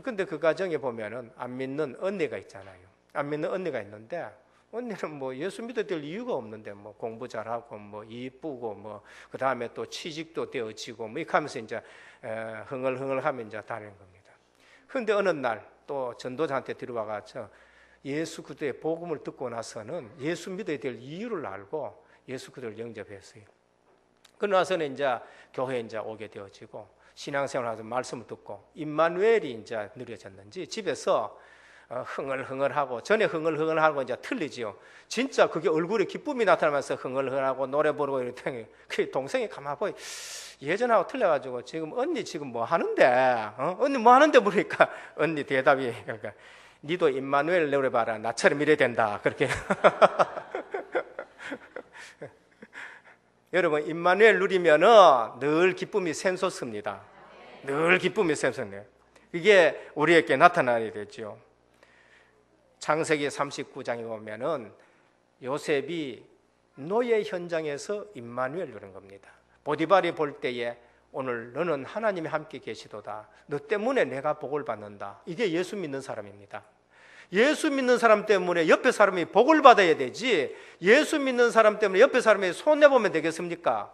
근데 그 가정에 보면은 안 믿는 언니가 있잖아요. 안 믿는 언니가 있는데 언니는 예수 믿어야 될 이유가 없는데 공부 잘하고 이쁘고 그 다음에 또 취직도 되어지고 이렇게 하면서 이제 흥얼흥얼하면 이제 다니는 겁니다. 그런데 어느 날 또 전도자한테 들어와가지고 예수 그리스도의 복음을 듣고 나서는 예수 믿어야 될 이유를 알고 예수 그리스도를 영접했어요. 그러고 나서는 이제 교회에 이제 오게 되어지고 신앙생활하면서 말씀을 듣고 임마누엘이 이제 느려졌는지 집에서 흥얼흥얼하고, 전에 흥얼흥얼하고 이제 틀리지요. 진짜 그게 얼굴에 기쁨이 나타나면서 흥얼흥얼하고 노래 부르고 이랬더니 그 동생이 가만 보니 예전하고 틀려가지고 지금 언니 지금 뭐 하는데? 언니 뭐 하는데 물으니까 언니 대답이 그러니까 니도 임마누엘 노래봐라, 나처럼 이래야 된다, 그렇게. 여러분, 임마누엘 누리면은 늘 기쁨이 샘솟습니다. 늘 기쁨이 샘솟네요. 이게 우리에게 나타나야 되죠. 창세기 39장에 보면은 요셉이 노예 현장에서 임마누엘 누린 겁니다. 보디발이 볼 때에 오늘 너는 하나님이 함께 계시도다, 너 때문에 내가 복을 받는다. 이게 예수 믿는 사람입니다. 예수 믿는 사람 때문에 옆에 사람이 복을 받아야 되지, 예수 믿는 사람 때문에 옆에 사람이 손해보면 되겠습니까?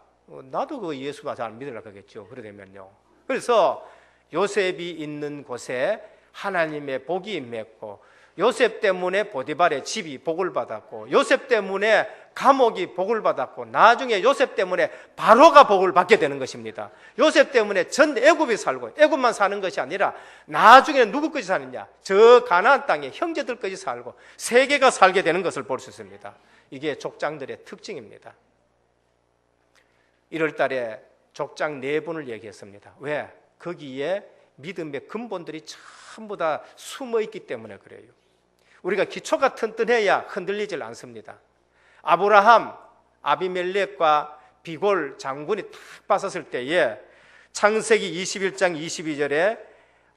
나도 그 예수가 잘 믿으려고 하겠죠, 그러려면요. 그래서 요셉이 있는 곳에 하나님의 복이 임했고, 요셉 때문에 보디발의 집이 복을 받았고, 요셉 때문에 감옥이 복을 받았고, 나중에 요셉 때문에 바로가 복을 받게 되는 것입니다. 요셉 때문에 전 애굽이 살고, 애굽만 사는 것이 아니라 나중에 누구까지 사느냐, 저 가나안 땅에 형제들까지 살고 세계가 살게 되는 것을 볼 수 있습니다. 이게 족장들의 특징입니다. 1월 달에 족장 4분을 얘기했습니다. 왜? 거기에 믿음의 근본들이 전부 다 숨어 있기 때문에 그래요. 우리가 기초가 튼튼해야 흔들리질 않습니다. 아브라함, 아비멜렉과 비골 장군이 탁 빠졌을 때에 창세기 21장 22절에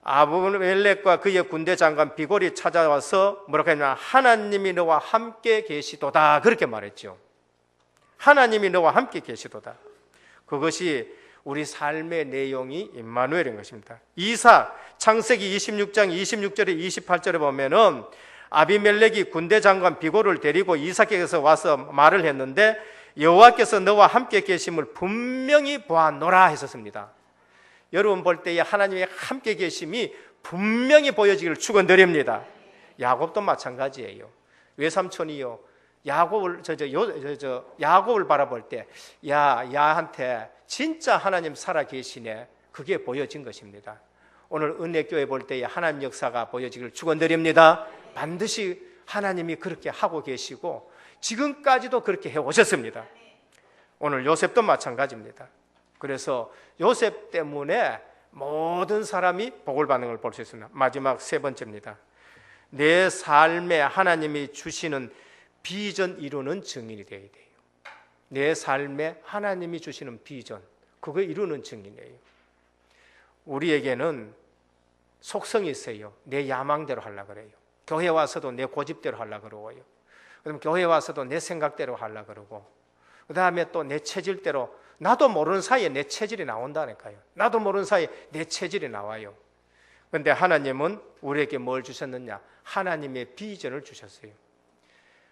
아비멜렉과 그의 군대 장관 비골이 찾아와서 뭐라고 했냐, 하나님이 너와 함께 계시도다, 그렇게 말했죠. 하나님이 너와 함께 계시도다. 그것이 우리 삶의 내용이 임마누엘인 것입니다. 이삭, 창세기 26장 26절에 28절에 보면은 아비멜렉이 군대 장관 비골을 데리고 이삭에게서 와서 말을 했는데 여호와께서 너와 함께 계심을 분명히 보았노라 했었습니다. 여러분 볼 때에 하나님의 함께 계심이 분명히 보여지기를 축원드립니다. 야곱도 마찬가지예요. 외삼촌이요, 야곱을 야곱을 바라볼 때 야한테 진짜 하나님 살아 계시네, 그게 보여진 것입니다. 오늘 은혜교회 볼 때에 하나님 역사가 보여지기를 축원드립니다. 반드시 하나님이 그렇게 하고 계시고 지금까지도 그렇게 해오셨습니다. 오늘 요셉도 마찬가지입니다. 그래서 요셉 때문에 모든 사람이 복을 받는 걸 볼 수 있습니다. 마지막 3번째입니다. 내 삶에 하나님이 주시는 비전 이루는 증인이 되어야 돼요. 내 삶에 하나님이 주시는 비전, 그거 이루는 증인이에요. 우리에게는 속성이 있어요. 내 야망대로 하려고 그래요. 교회 와서도 내 고집대로 하려고 그러고요. 그럼 교회 와서도 내 생각대로 하려고 그러고, 그 다음에 또 내 체질대로, 나도 모르는 사이에 내 체질이 나온다니까요. 나도 모르는 사이에 내 체질이 나와요. 그런데 하나님은 우리에게 뭘 주셨느냐? 하나님의 비전을 주셨어요.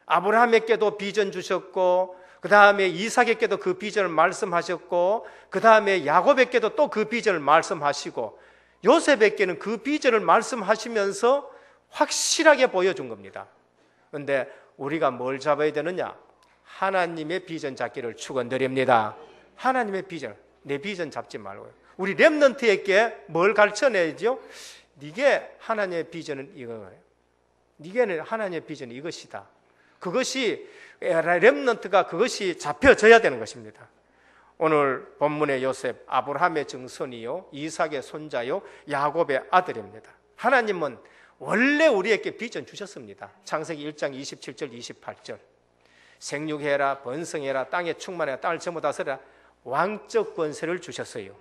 아브라함에게도 비전 주셨고, 그 다음에 이삭에게도 그 비전을 말씀하셨고, 그 다음에 야곱에게도 또 그 비전을 말씀하시고, 요셉에게는 그 비전을 말씀하시면서 확실하게 보여준 겁니다. 그런데 우리가 뭘 잡아야 되느냐? 하나님의 비전 잡기를 축원드립니다. 하나님의 비전, 내 비전 잡지 말고요. 우리 렘넌트에게 뭘 가르쳐내죠? 네게 하나님의 비전은 이거예요. 네게는 하나님의 비전이 이것이다. 그것이 렘넌트가 그것이 잡혀져야 되는 것입니다. 오늘 본문의 요셉, 아브라함의 증손이요, 이삭의 손자요, 야곱의 아들입니다. 하나님은 원래 우리에게 비전 주셨습니다. 창세기 1장 27절 28절 생육해라, 번성해라, 땅에 충만해라, 땅을 전부 다스려라, 왕적 권세를 주셨어요.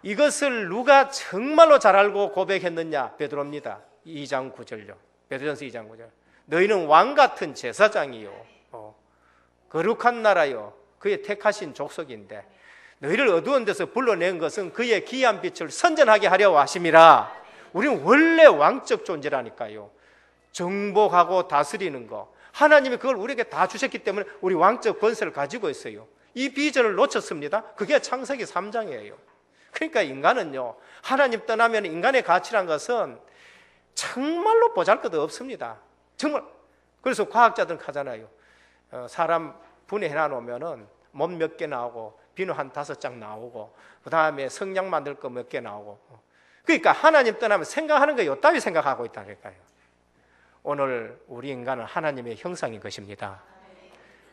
이것을 누가 정말로 잘 알고 고백했느냐? 베드로입니다. 2장 9절요. 베드로전서 2장 9절. 너희는 왕같은 제사장이요, 거룩한 나라요, 그의 택하신 족속인데 너희를 어두운 데서 불러낸 것은 그의 귀한 빛을 선전하게 하려 하심이라. 우리는 원래 왕적 존재라니까요. 정복하고 다스리는 거, 하나님이 그걸 우리에게 다 주셨기 때문에 우리 왕적 권세를 가지고 있어요. 이 비전을 놓쳤습니다. 그게 창세기 3장이에요. 그러니까 인간은요, 하나님 떠나면 인간의 가치란 것은 정말로 보잘것 없습니다. 정말. 그래서 과학자들은 하잖아요. 사람 분해해 놓으면은 몸 몇 개 나오고 비누 한 5장 나오고 그 다음에 성냥 만들 거 몇 개 나오고. 그러니까 하나님 떠나면 생각하는 거 이따위 생각하고 있다니까요. 오늘 우리 인간은 하나님의 형상인 것입니다.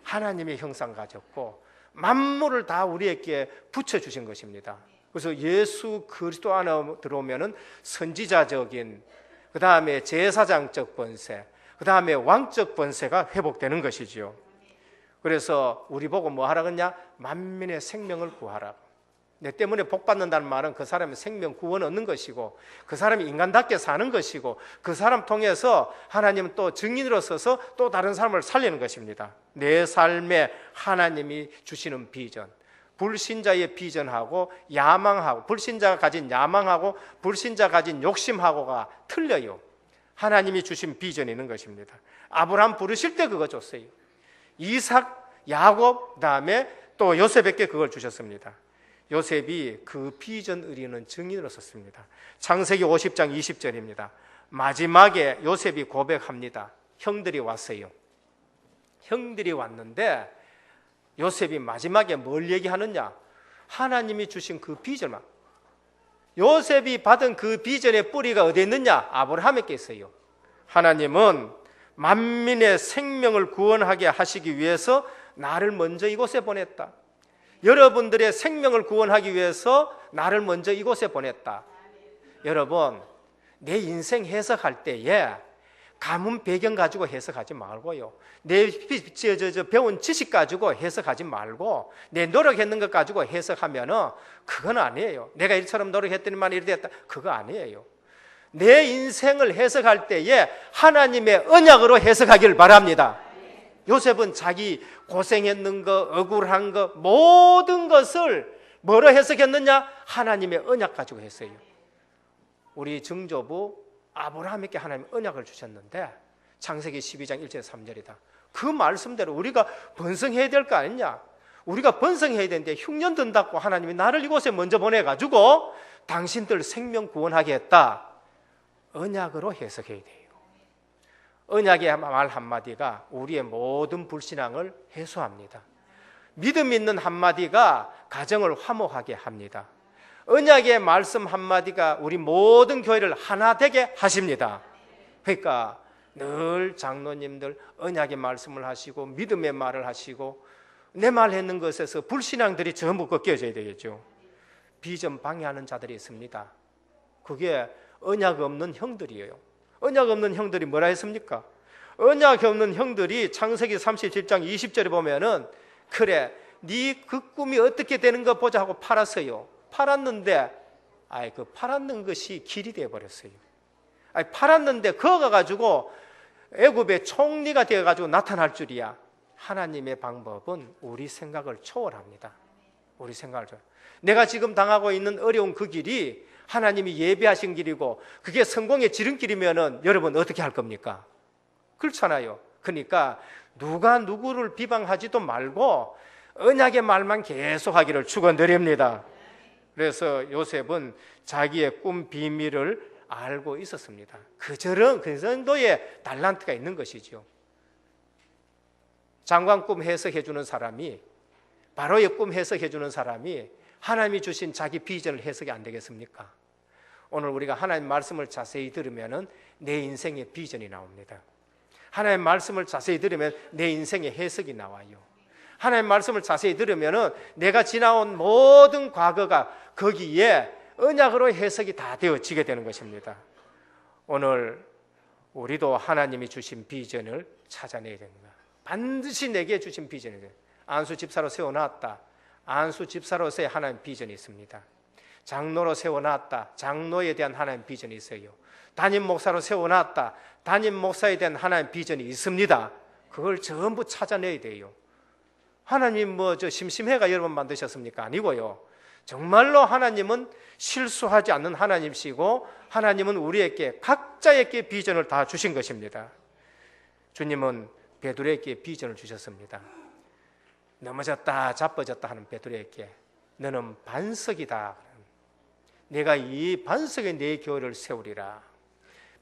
하나님의 형상 가졌고 만물을 다 우리에게 붙여주신 것입니다. 그래서 예수 그리스도 안에 들어오면은 선지자적인, 그 다음에 제사장적 번세, 그 다음에 왕적 번세가 회복되는 것이지요. 그래서 우리 보고 뭐 하라 그러냐? 만민의 생명을 구하라. 내 때문에 복 받는다는 말은 그 사람의 생명 구원 얻는 것이고, 그 사람이 인간답게 사는 것이고, 그 사람 통해서 하나님은 또 증인으로 서서 또 다른 사람을 살리는 것입니다. 내 삶에 하나님이 주시는 비전, 불신자의 비전하고 야망하고, 불신자가 가진 야망하고 불신자가 가진 욕심하고가 틀려요. 하나님이 주신 비전이 있는 것입니다. 아브라함 부르실 때 그거 줬어요. 이삭, 야곱, 그다음에 또 요셉에게 그걸 주셨습니다. 요셉이 그 비전 의리는 증인으로 섰습니다. 창세기 50장 20절입니다. 마지막에 요셉이 고백합니다. 형들이 왔어요. 형들이 왔는데 요셉이 마지막에 뭘 얘기하느냐? 하나님이 주신 그 비전만. 요셉이 받은 그 비전의 뿌리가 어디 있느냐? 아브라함에게 있어요. 하나님은 만민의 생명을 구원하게 하시기 위해서 나를 먼저 이곳에 보냈다. 여러분들의 생명을 구원하기 위해서 나를 먼저 이곳에 보냈다. 여러분, 내 인생 해석할 때에 가문 배경 가지고 해석하지 말고요. 내 배운 지식 가지고 해석하지 말고 내 노력했는 것 가지고 해석하면은 그건 아니에요. 내가 이처럼 노력했더니만 이렇게 됐다. 그거 아니에요. 내 인생을 해석할 때에 하나님의 언약으로 해석하기를 바랍니다. 요셉은 자기 고생했는 거, 억울한 거, 모든 것을 뭐로 해석했느냐? 하나님의 언약 가지고 했어요. 우리 증조부 아브라함에게 하나님 언약을 주셨는데 창세기 12장 1절 3절이다. 그 말씀대로 우리가 번성해야 될 거 아니냐? 우리가 번성해야 되는데 흉년 든다고 하나님이 나를 이곳에 먼저 보내가지고 당신들 생명 구원하게 했다. 언약으로 해석해야 돼요. 언약의 말 한마디가 우리의 모든 불신앙을 해소합니다. 믿음 있는 한마디가 가정을 화목하게 합니다. 언약의 말씀 한마디가 우리 모든 교회를 하나 되게 하십니다. 그러니까 늘 장로님들 언약의 말씀을 하시고 믿음의 말을 하시고 내 말 했는 것에서 불신앙들이 전부 꺾여져야 되겠죠. 비전 방해하는 자들이 있습니다. 그게 언약 없는 형들이에요. 언약 없는 형들이 뭐라 했습니까? 언약 없는 형들이 창세기 37장 20절에 보면은 그래 네 그 꿈이 어떻게 되는 거 보자 하고 팔았어요. 팔았는데 그 팔았는 것이 길이 되어 버렸어요. 팔았는데 그거 가지고 애굽의 총리가 되어 가지고 나타날 줄이야. 하나님의 방법은 우리 생각을 초월합니다. 우리 생각을 초월. 내가 지금 당하고 있는 어려운 그 길이 하나님이 예비하신 길이고 그게 성공의 지름길이면은 여러분 어떻게 할 겁니까? 그렇잖아요. 그러니까 누가 누구를 비방하지도 말고 언약의 말만 계속하기를 축원드립니다. 그래서 요셉은 자기의 꿈 비밀을 알고 있었습니다. 그 정도의 달란트가 있는 것이죠. 장관 꿈 해석해 주는 사람이, 바로의 꿈 해석해 주는 사람이 하나님이 주신 자기 비전을 해석이 안 되겠습니까? 오늘 우리가 하나님 말씀을 자세히 들으면 내 인생의 비전이 나옵니다. 하나님 말씀을 자세히 들으면 내 인생의 해석이 나와요. 하나님 말씀을 자세히 들으면 내가 지나온 모든 과거가 거기에 언약으로 해석이 다 되어지게 되는 것입니다. 오늘 우리도 하나님이 주신 비전을 찾아내야 됩니다. 반드시 내게 주신 비전이에요. 안수 집사로 세워놨다. 안수 집사로서의 하나님 비전이 있습니다. 장로로 세워놨다. 장로에 대한 하나님 비전이 있어요. 담임 목사로 세워놨다. 담임 목사에 대한 하나님 비전이 있습니다. 그걸 전부 찾아내야 돼요. 하나님 심심해가 여러분 만드셨습니까? 아니고요. 정말로 하나님은 실수하지 않는 하나님이시고 하나님은 우리에게 각자에게 비전을 다 주신 것입니다. 주님은 베드로에게 비전을 주셨습니다. 넘어졌다 자빠졌다 하는 베드로에게 너는 반석이다. 내가 이 반석에 내 교회를 세우리라.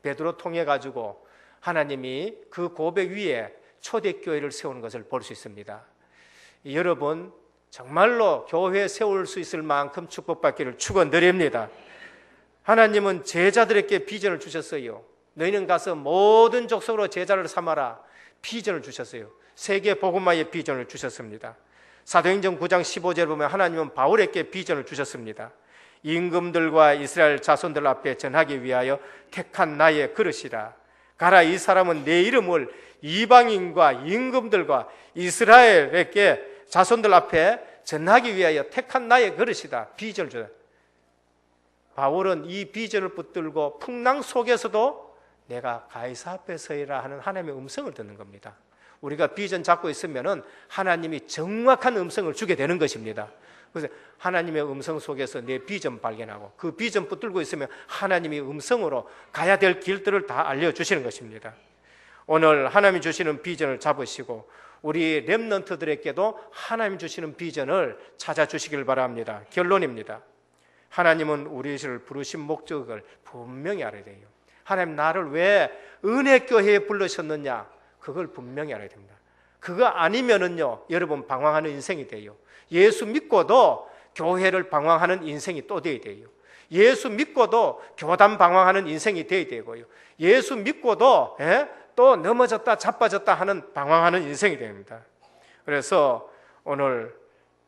베드로 통해 가지고 하나님이 그 고백 위에 초대교회를 세우는 것을 볼 수 있습니다. 여러분 정말로 교회 세울 수 있을 만큼 축복받기를 축원드립니다. 하나님은 제자들에게 비전을 주셨어요. 너희는 가서 모든 족속으로 제자를 삼아라. 비전을 주셨어요. 세계 복음화의 비전을 주셨습니다. 사도행전 9장 15절에 보면 하나님은 바울에게 비전을 주셨습니다. 임금들과 이스라엘 자손들 앞에 전하기 위하여 택한 나의 그릇이라. 가라, 이 사람은 내 이름을 이방인과 임금들과 이스라엘에게 자손들 앞에 전하기 위하여 택한 나의 그릇이다. 비전을 주다. 바울은 이 비전을 붙들고 풍랑 속에서도 내가 가이사 앞에 서리라 하는 하나님의 음성을 듣는 겁니다. 우리가 비전 잡고 있으면 하나님이 정확한 음성을 주게 되는 것입니다. 그래서 하나님의 음성 속에서 내 비전 발견하고 그 비전 붙들고 있으면 하나님이 음성으로 가야 될 길들을 다 알려주시는 것입니다. 오늘 하나님이 주시는 비전을 잡으시고 우리 렘넌트들에게도 하나님 주시는 비전을 찾아주시길 바랍니다. 결론입니다. 하나님은 우리를 부르신 목적을 분명히 알아야 돼요. 하나님 나를 왜 은혜교회에 불러셨느냐, 그걸 분명히 알아야 됩니다. 그거 아니면은요, 여러분 방황하는 인생이 돼요. 예수 믿고도 교회를 방황하는 인생이 또 돼야 돼요. 예수 믿고도 교단 방황하는 인생이 돼야 되고요. 예수 믿고도 또 넘어졌다 자빠졌다 하는 방황하는 인생이 됩니다. 그래서 오늘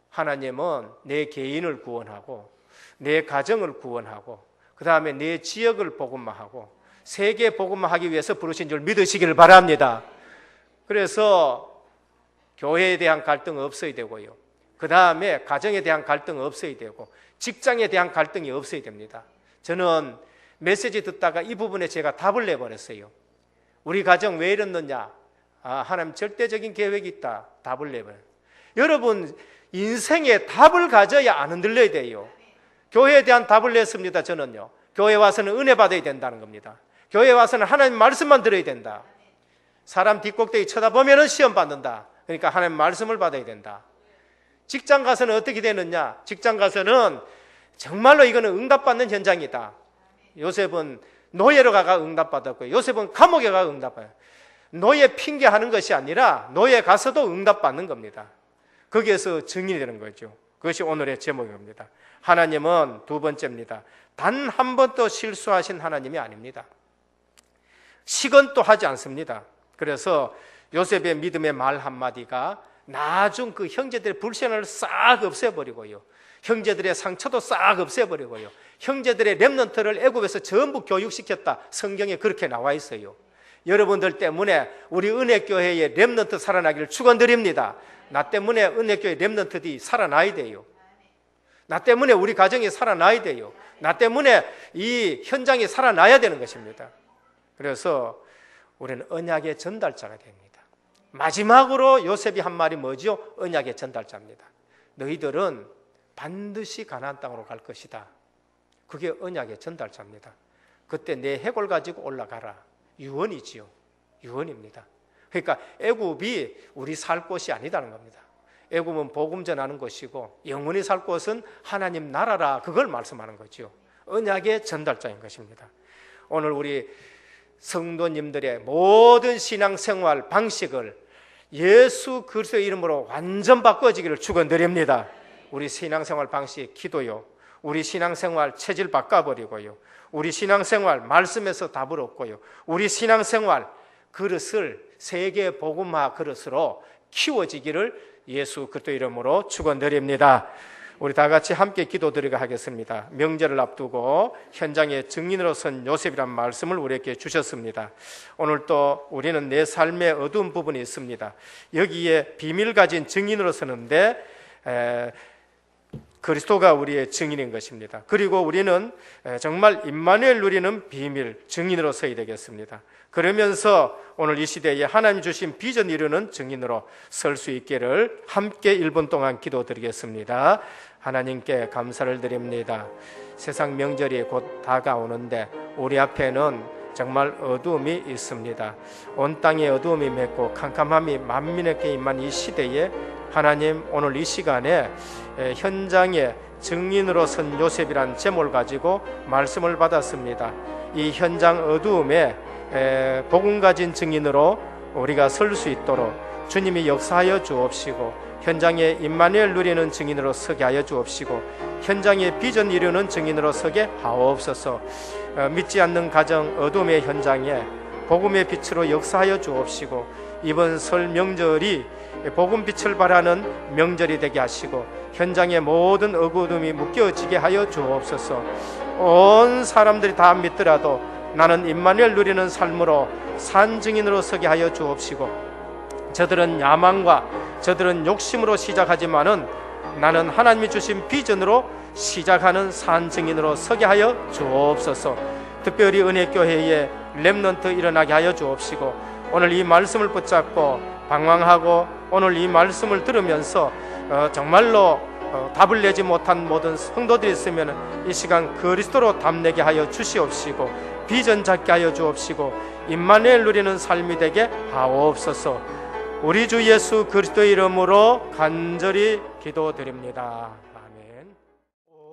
하나님은 내 개인을 구원하고 내 가정을 구원하고 그 다음에 내 지역을 복음화하고 세계 복음화하기 위해서 부르신 줄 믿으시기를 바랍니다. 그래서 교회에 대한 갈등 없어야 되고요. 그 다음에 가정에 대한 갈등 없어야 되고 직장에 대한 갈등이 없어야 됩니다. 저는 메시지 듣다가 이 부분에 제가 답을 내버렸어요. 우리 가정 왜 이랬느냐? 하나님 절대적인 계획이 있다. 답을 내버려요. 여러분 인생에 답을 가져야 안 흔들려야 돼요. 교회에 대한 답을 냈습니다. 저는요. 교회 와서는 은혜 받아야 된다는 겁니다. 교회 와서는 하나님 말씀만 들어야 된다. 사람 뒷꼭대기 쳐다보면 시험 받는다. 그러니까 하나님 말씀을 받아야 된다. 직장 가서는 어떻게 되느냐? 직장 가서는 정말로 이거는 응답받는 현장이다. 요셉은 노예로 가가 응답받았고요. 요셉은 감옥에 가가 응답받아요. 노예 핑계하는 것이 아니라 노예 가서도 응답받는 겁니다. 거기에서 증인이 되는 거죠. 그것이 오늘의 제목입니다. 하나님은 두 번째입니다. 단 한 번도 실수하신 하나님이 아닙니다. 식언도 하지 않습니다. 그래서 요셉의 믿음의 말 한마디가 나중 그 형제들의 불신을 싹 없애버리고요. 형제들의 상처도 싹 없애버리고요. 형제들의 렘넌트를 애굽에서 전부 교육시켰다. 성경에 그렇게 나와 있어요. 여러분들 때문에 우리 은혜교회의 렘넌트 살아나기를 축원드립니다. 나 때문에 은혜교회 렘넌트들이 살아나야 돼요. 나 때문에 우리 가정이 살아나야 돼요. 나 때문에 이 현장이 살아나야 되는 것입니다. 그래서 우리는 언약의 전달자가 됩니다. 마지막으로 요셉이 한 말이 뭐죠? 언약의 전달자입니다. 너희들은 반드시 가나안 땅으로 갈 것이다. 그게 언약의 전달자입니다. 그때 내 해골 가지고 올라가라. 유언이지요. 유언입니다. 그러니까 애굽이 우리 살 곳이 아니다는 겁니다. 애굽은 복음 전하는 곳이고 영원히 살 곳은 하나님 나라라. 그걸 말씀하는 거죠. 언약의 전달자인 것입니다. 오늘 우리 성도님들의 모든 신앙생활 방식을 예수 그리스도의 이름으로 완전 바꿔지기를 축원드립니다. 우리 신앙생활 방식 기도요. 우리 신앙생활 체질 바꿔버리고요. 우리 신앙생활 말씀에서 답을 얻고요. 우리 신앙생활 그릇을 세계 복음화 그릇으로 키워지기를 예수 그리스도 이름으로 축원드립니다. 우리 다 같이 함께 기도드리고 하겠습니다. 명절을 앞두고 현장의 증인으로 선 요셉이란 말씀을 우리에게 주셨습니다. 오늘 또 우리는 내 삶의 어두운 부분이 있습니다. 여기에 비밀 가진 증인으로 서는데 그리스도가 우리의 증인인 것입니다. 그리고 우리는 정말 임마누엘 누리는 비밀 증인으로 서야 되겠습니다. 그러면서 오늘 이 시대에 하나님 주신 비전 이루는 증인으로 설 수 있기를 함께 1분 동안 기도드리겠습니다. 하나님께 감사를 드립니다. 세상 명절이 곧 다가오는데 우리 앞에는 정말 어두움이 있습니다. 온 땅에 어두움이 맺고 캄캄함이 만민에게 임한 이 시대에 하나님 오늘 이 시간에 현장에 증인으로 선 요셉이란 제목을 가지고 말씀을 받았습니다. 이 현장 어두움에 복음 가진 증인으로 우리가 설 수 있도록 주님이 역사하여 주옵시고 현장에 임마누엘 누리는 증인으로 서게 하여 주옵시고 현장에 비전 이루는 증인으로 서게 하옵소서. 믿지 않는 가정 어둠의 현장에 복음의 빛으로 역사하여 주옵시고 이번 설 명절이 복음 빛을 발하는 명절이 되게 하시고 현장의 모든 어둠이 묶여지게 하여 주옵소서. 온 사람들이 다 믿더라도 나는 임마누엘 누리는 삶으로 산 증인으로 서게 하여 주옵시고 저들은 야망과 저들은 욕심으로 시작하지만은 나는 하나님이 주신 비전으로 시작하는 산 증인으로 서게 하여 주옵소서. 특별히 은혜교회에 렘넌트 일어나게 하여 주옵시고 오늘 이 말씀을 붙잡고 방황하고 오늘 이 말씀을 들으면서 정말로 답을 내지 못한 모든 성도들이 있으면 이 시간 그리스도로 답내게 하여 주시옵시고 비전 잡게 하여 주옵시고 임마누엘 누리는 삶이 되게 하옵소서. 우리 주 예수 그리스도의 이름으로 간절히 기도드립니다. 아멘.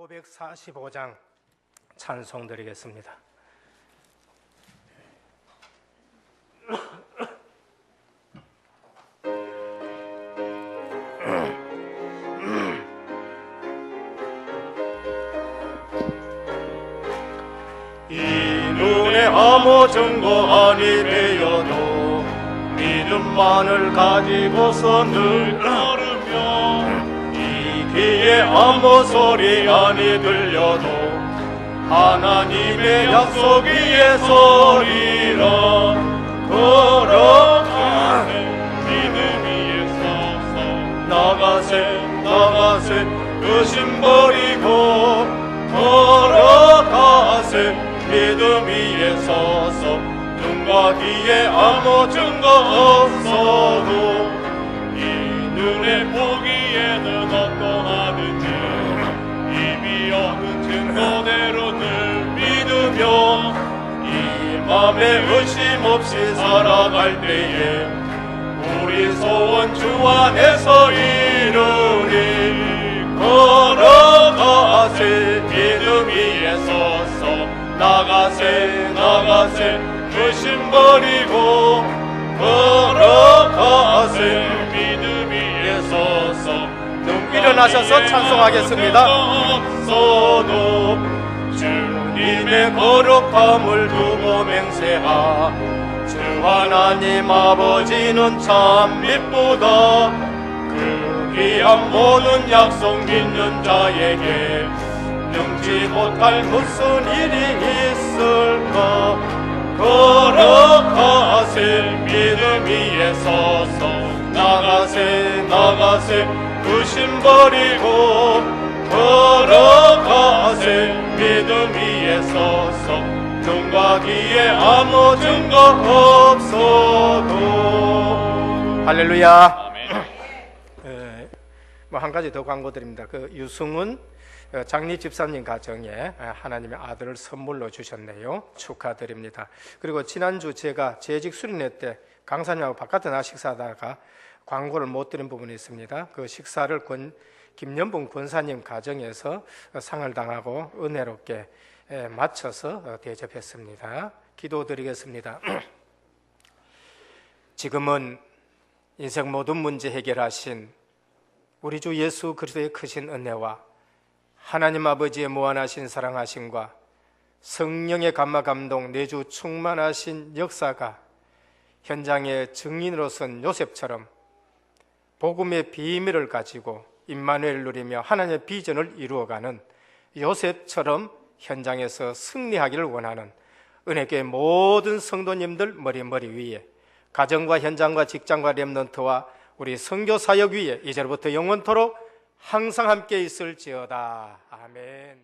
545장 찬송 드리겠습니다. 이 눈에 아무 증거 아니 되어도 믿음만을 가지고서 늘 따르며 이 귀에 아무 소리 아니 들려도 하나님의 약속 위에 서리라. 걸어가세 믿음 위에 서서 나가세 의심 버리고 걸어가세 믿음 위에 서서 눈과 귀에 아무 증거 없어도 이 눈에 보기에는 어떠하든지 이미 얻은 증거대로 늘 믿으며 이 맘에 의심 없이 살아갈 때에 우리 소원 주 안에서 이루리. 걸어가세 믿음 위에 서서 나가세 의심 버리고 걸어가세 믿음 위에 서서 일어나셔서 찬송하겠습니다. 없어도 주님의 거룩함을 두고 맹세하 주 하나님 아버지는 참 미쁘다. 그 귀한 모든 약속 믿는 자에게 능지 못할 무슨 일이 있을까. 걸어가세 믿음 위에 서서 나가세 의심 버리고 걸어가세 믿음 위에 서서 눈과 귀에 아무 증거 없어도. 할렐루야. 한 가지 더 광고드립니다. 그 유승훈 장리 집사님 가정에 하나님의 아들을 선물로 주셨네요. 축하드립니다. 그리고 지난주 제가 재직 수련회 때 강사님하고 바깥에 나가 식사하다가 광고를 못 드린 부분이 있습니다. 그 식사를 김연봉 권사님 가정에서 상을 당하고 은혜롭게 마쳐서 대접했습니다. 기도드리겠습니다. 지금은 인생 모든 문제 해결하신 우리 주 예수 그리스도의 크신 은혜와 하나님 아버지의 무한하신 사랑하심과 성령의 감화 감동 내주 충만하신 역사가 현장의 증인으로 선 요셉처럼 복음의 비밀을 가지고 임마누엘 누리며 하나님의 비전을 이루어가는 요셉처럼 현장에서 승리하기를 원하는 은혜교회 모든 성도님들 머리 위에 가정과 현장과 직장과 렘넌트와 우리 선교 사역 위에 이제부터 영원토록 항상 함께 있을지어다. 아멘.